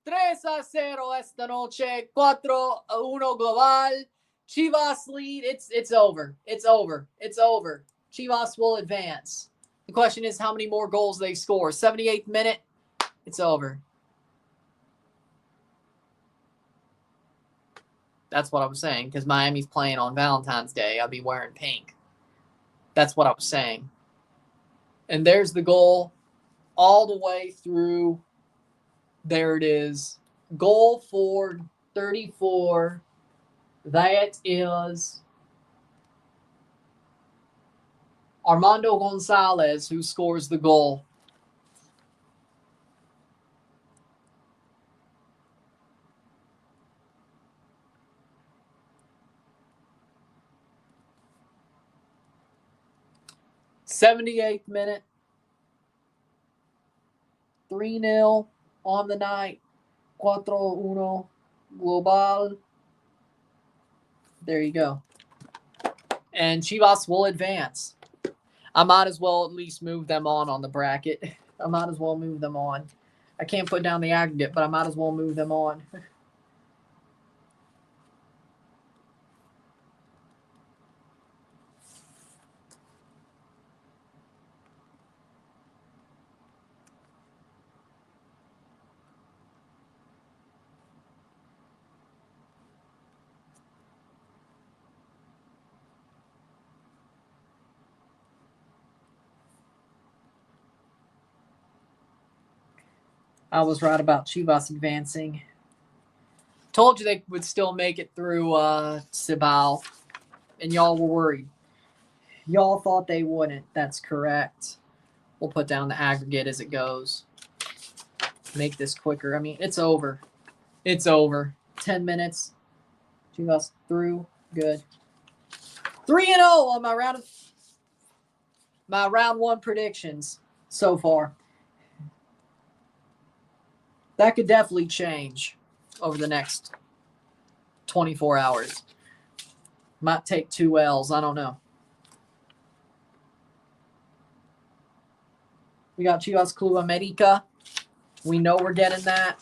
3-0 esta noche. 4-1 global. Chivas lead. It's over. It's over. It's over. Chivas will advance. The question is how many more goals they score. 78th minute. It's over. That's what I was saying. Because Miami's playing on Valentine's Day. I'll be wearing pink. That's what I was saying. And there's the goal all the way through. There it is. Goal for 34. That is Armando Gonzalez, who scores the goal. '78th minute. 3-0 on the night. 4-1 global. There you go. And Chivas will advance. I might as well at least move them on the bracket. I might as well move them on. I can't put down the aggregate, but I might as well move them on. I was right about Chivas advancing. Told you they would still make it through Cibao, and y'all were worried. Y'all thought they wouldn't. That's correct. We'll put down the aggregate as it goes. Make this quicker. I mean, it's over. It's over. 10 minutes. Chivas through. Good. 3-0 on my round one predictions so far. That could definitely change over the next 24 hours. Might take 2 L's. I don't know. We got Chivas Club America. We know we're getting that.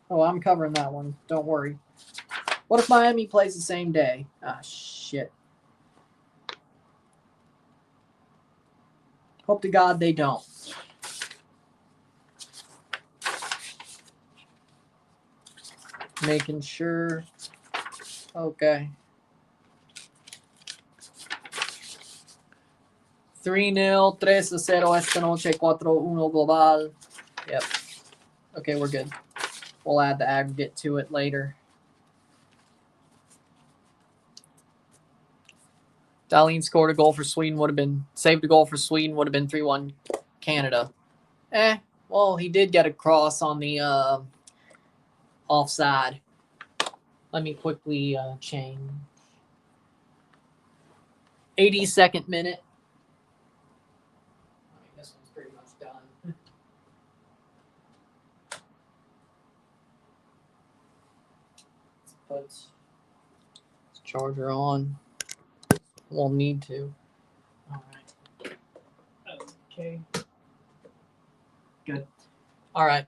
Oh, I'm covering that one. Don't worry. What if Miami plays the same day? Ah, shit. Hope to God they don't. Making sure. Okay. 3-0, 3-0 esta noche, 4-1 global. Yep. Okay, we're good. We'll add the aggregate to it later. Dahlin scored a goal for Sweden, saved a goal for Sweden, would have been 3-1 Canada. Well, he did get a cross on the offside. Let me quickly change. 82nd minute. I mean, this one's pretty much done. Let's put charger on. We'll need to. All right. Okay. Good. All right.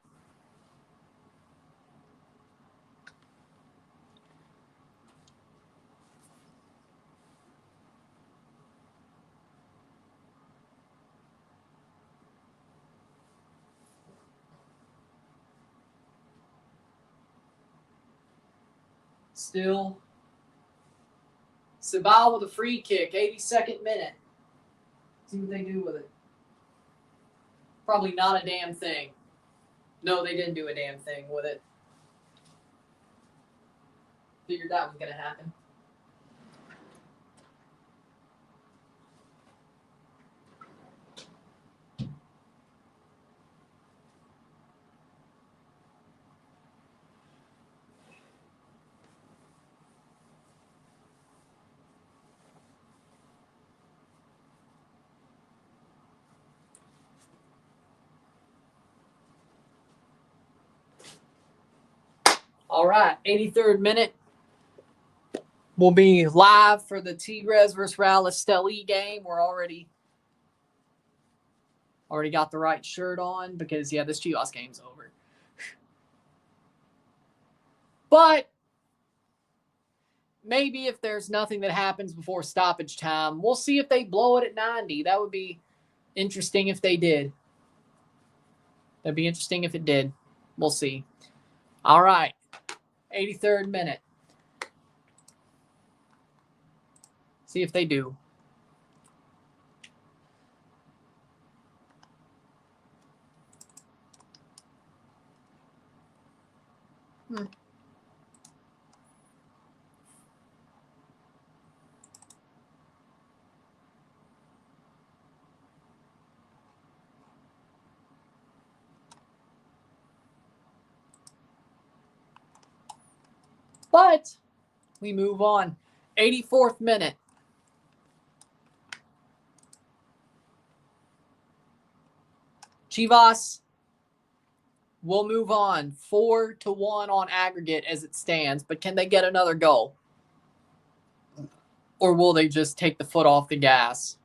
Still. Cibao with a free kick, 82nd minute. See what they do with it. Probably not a damn thing. No, they didn't do a damn thing with it. Figured that was going to happen. All right, 83rd minute. We'll be live for the Tigres versus Real Esteli game. We're already got the right shirt on because, yeah, this Chivas game's over. But maybe if there's nothing that happens before stoppage time, we'll see if they blow it at 90. That would be interesting if they did. That'd be interesting if it did. We'll see. All right, 83rd minute. See if they do. But we move on. 84th minute. Chivas will move on 4-1 on aggregate as it stands, but can they get another goal? Or will they just take the foot off the gas?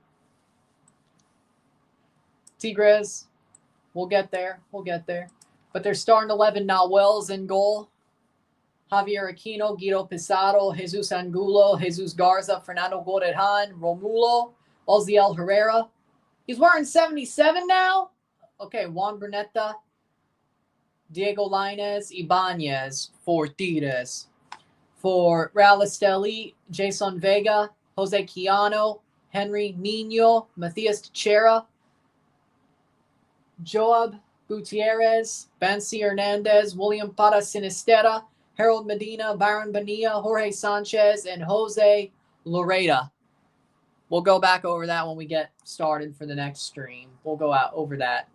Tigres, we'll get there. But they're starting 11 now. Wells in goal. Javier Aquino, Guido Pizarro, Jesus Angulo, Jesus Garza, Fernando Gorejan, Romulo, Oziel Herrera. He's wearing 77 now? Okay, Juan Bernetta, Diego Lainez, Ibanez for Tigres. For Real Esteli, Jason Vega, Jose Quijano, Henry Nino, Matias Teixeira, Joab Gutierrez, Bansi Hernandez, William Para Sinistera, Harold Medina, Byron Bonilla, Jorge Sanchez, and Jose Loreda. We'll go back over that when we get started for the next stream. We'll go out over that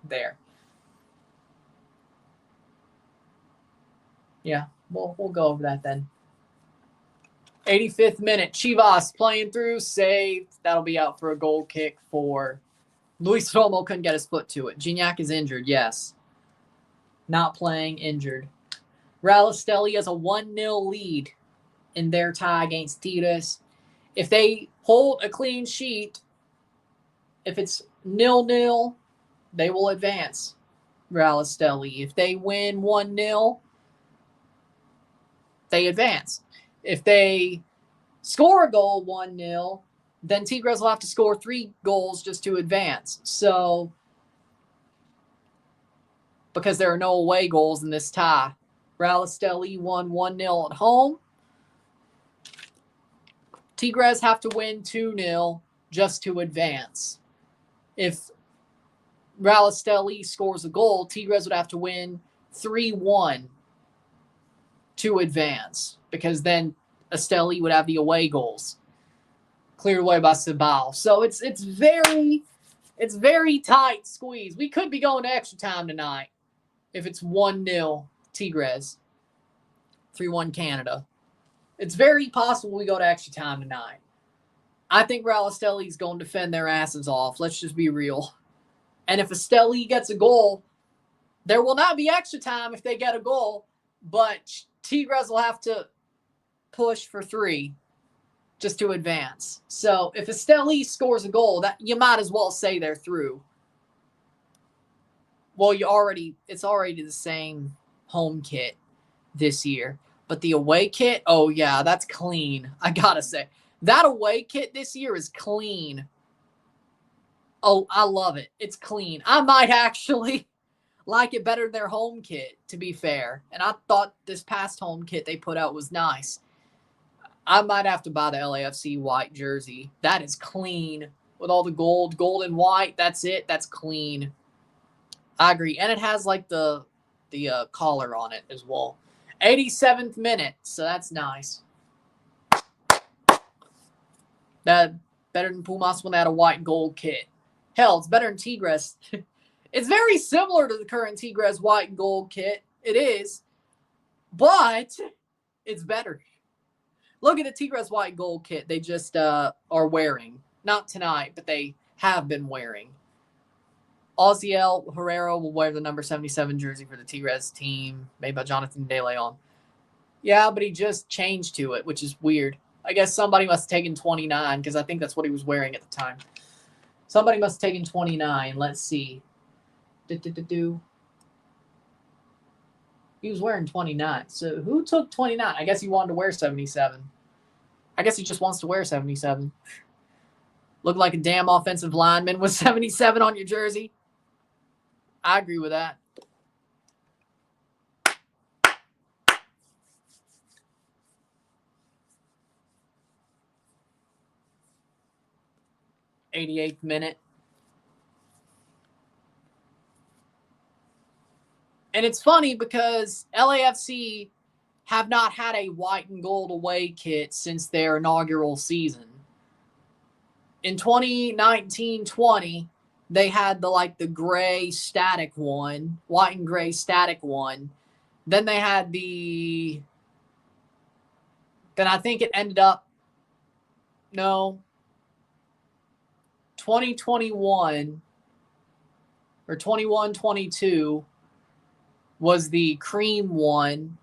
there. Yeah, we'll go over that then. 85th minute, Chivas playing through, saved. That'll be out for a goal kick for Luis Romo. Couldn't get his foot to it. Gignac is injured, yes. Not playing, injured. Real Esteli has a 1-0 lead in their tie against Tigres. If they hold a clean sheet, if it's 0-0, they will advance. Real Esteli. If they win 1-0, they advance. If they score a goal 1-0, then Tigres will have to score 3 goals just to advance. So, because there are no away goals in this tie. Real Esteli won 1-0 at home. Tigres have to win 2-0 just to advance. If Real Esteli scores a goal, Tigres would have to win 3-1 to advance, because then Esteli would have the away goals cleared away by Cibao. So it's very tight squeeze. We could be going to extra time tonight if it's 1-0 Tigres, 3-1 Canada. It's very possible we go to extra time tonight. I think Real Esteli is going to defend their asses off. Let's just be real. And if Esteli gets a goal, there will not be extra time if they get a goal, but Tigres will have to push for 3 just to advance. So if Esteli scores a goal, that you might as well say they're through. Well, it's already the same home kit this year. But the away kit, oh yeah, that's clean. I gotta say, that away kit this year is clean. Oh, I love it. It's clean. I might actually like it better than their home kit, to be fair. And I thought this past home kit they put out was nice. I might have to buy the LAFC white jersey. That is clean. With all the gold and white, that's it. That's clean. I agree. And it has like the collar on it as well. 87th minute, so that's nice. That better than Pumas when they had a white and gold kit. Hell, it's better than Tigres. It's very similar to the current Tigres white and gold kit. It is, but it's better. Look at the Tigres white and gold kit they just are wearing. Not tonight, but they have been wearing. Oziel Herrera will wear the number 77 jersey for the Tigres team, made by Jonathan De Leon. Yeah, but he just changed to it, which is weird. I guess somebody must have taken 29 because I think that's what he was wearing at the time. Somebody must have taken 29. Let's see. He was wearing 29. So who took 29? I guess he wanted to wear 77. I guess he just wants to wear 77. Look like a damn offensive lineman with 77 on your jersey. I agree with that. '88th minute. And it's funny because LAFC have not had a white and gold away kit since their inaugural season. In 2019-20, they had the gray static one, white and gray static one. Then they had then I think it ended up, 2021 or 21-22 was the cream one.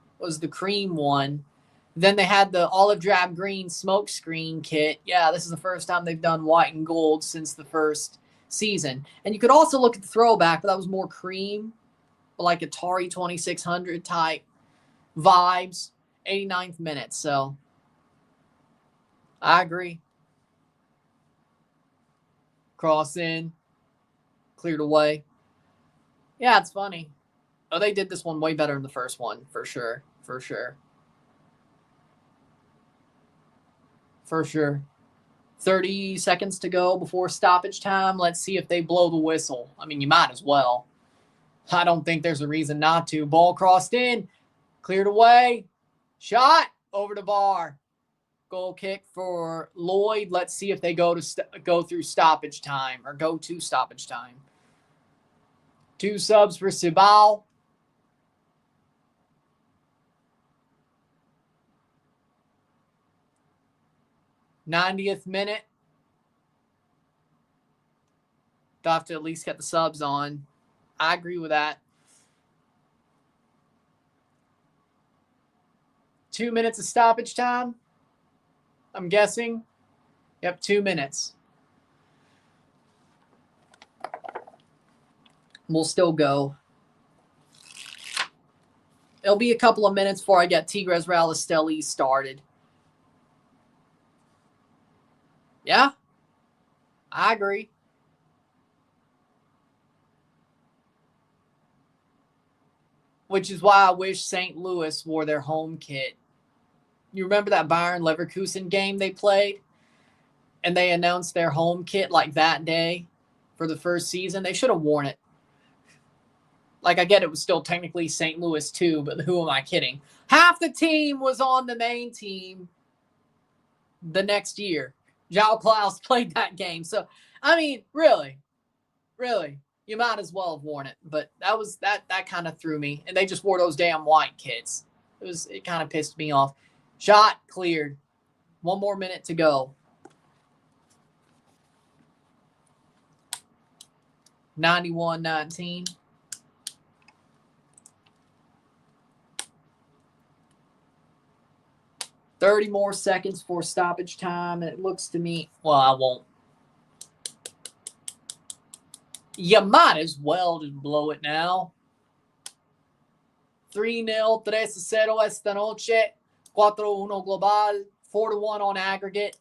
Then they had the olive drab green smoke screen kit. Yeah, this is the first time they've done white and gold since the first season. And you could also look at the throwback, but that was more cream, like Atari 2600 type vibes. 89th minute. So I agree. Cross in, cleared away. Yeah, it's funny. Oh, they did this one way better than the first one, for sure. 30 seconds to go before stoppage time. Let's see if they blow the whistle. I mean, you might as well. I don't think there's a reason not to. Ball crossed in, cleared away, shot over the bar. Goal kick for Lloyd. Let's see if they go through stoppage time or go to stoppage time. 2 subs for Cibao. '90th minute. They'll have to at least get the subs on. I agree with that. 2 minutes of stoppage time, I'm guessing. Yep, 2 minutes. We'll still go. It'll be a couple of minutes before I get Tigres Real Esteli started. Yeah, I agree. Which is why I wish St. Louis wore their home kit. You remember that Bayern Leverkusen game they played? And they announced their home kit like that day for the first season? They should have worn it. Like, I get it was still technically St. Louis too, but who am I kidding? Half the team was on the main team the next year. João Klaus played that game. So, I mean, really, you might as well have worn it. But that kind of threw me. And they just wore those damn white kits. It kind of pissed me off. Shot cleared. 1 more minute to go. 91-19. $30 more seconds for stoppage time, and it looks to me, well, I won't. You might as well just blow it now. 3-0, 3-0 esta noche, 4-1 global, 4-1 on aggregate.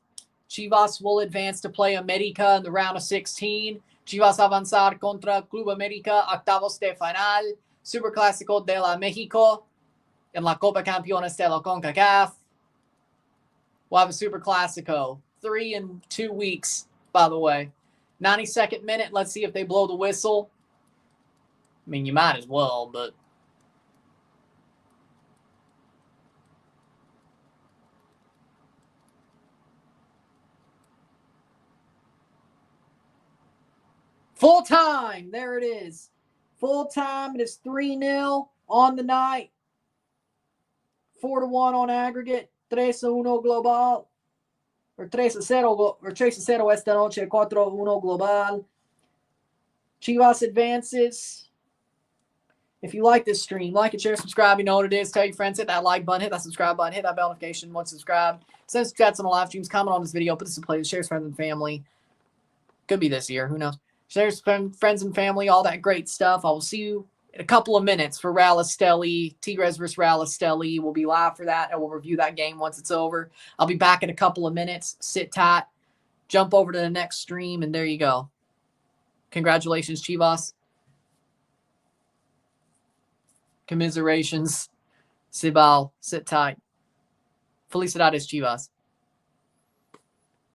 Chivas will advance to play America in the round of 16. Chivas avanzar contra Club América, octavos de final, Superclásico de la México, en la Copa Campeones de la CONCACAF. We'll have a Super Classico. 3 in 2 weeks, by the way. 92nd minute. Let's see if they blow the whistle. I mean, you might as well, but. Full time. There it is. Full time. It is 3-0 on the night. 4-1 on aggregate. 3-1 global, or 3-0 esta noche, 4-1 global. Chivas advances If you like this stream, like it, share, subscribe. You know what it is. Tell your friends, hit that like button, hit that subscribe button, hit that bell notification once subscribed. Send stats on the live streams, comment on this video, put this in playlist, share with friends and family. Could be this year, who knows? Share with friends and family, all that great stuff. I will see you in a couple of minutes for Rallistelli. Tigres versus Rallistelli. We'll be live for that, and we'll review that game once it's over. I'll be back in a couple of minutes. Sit tight. Jump over to the next stream, and there you go. Congratulations, Chivas. Commiserations. Cibao, sit tight. Felicidades, Chivas.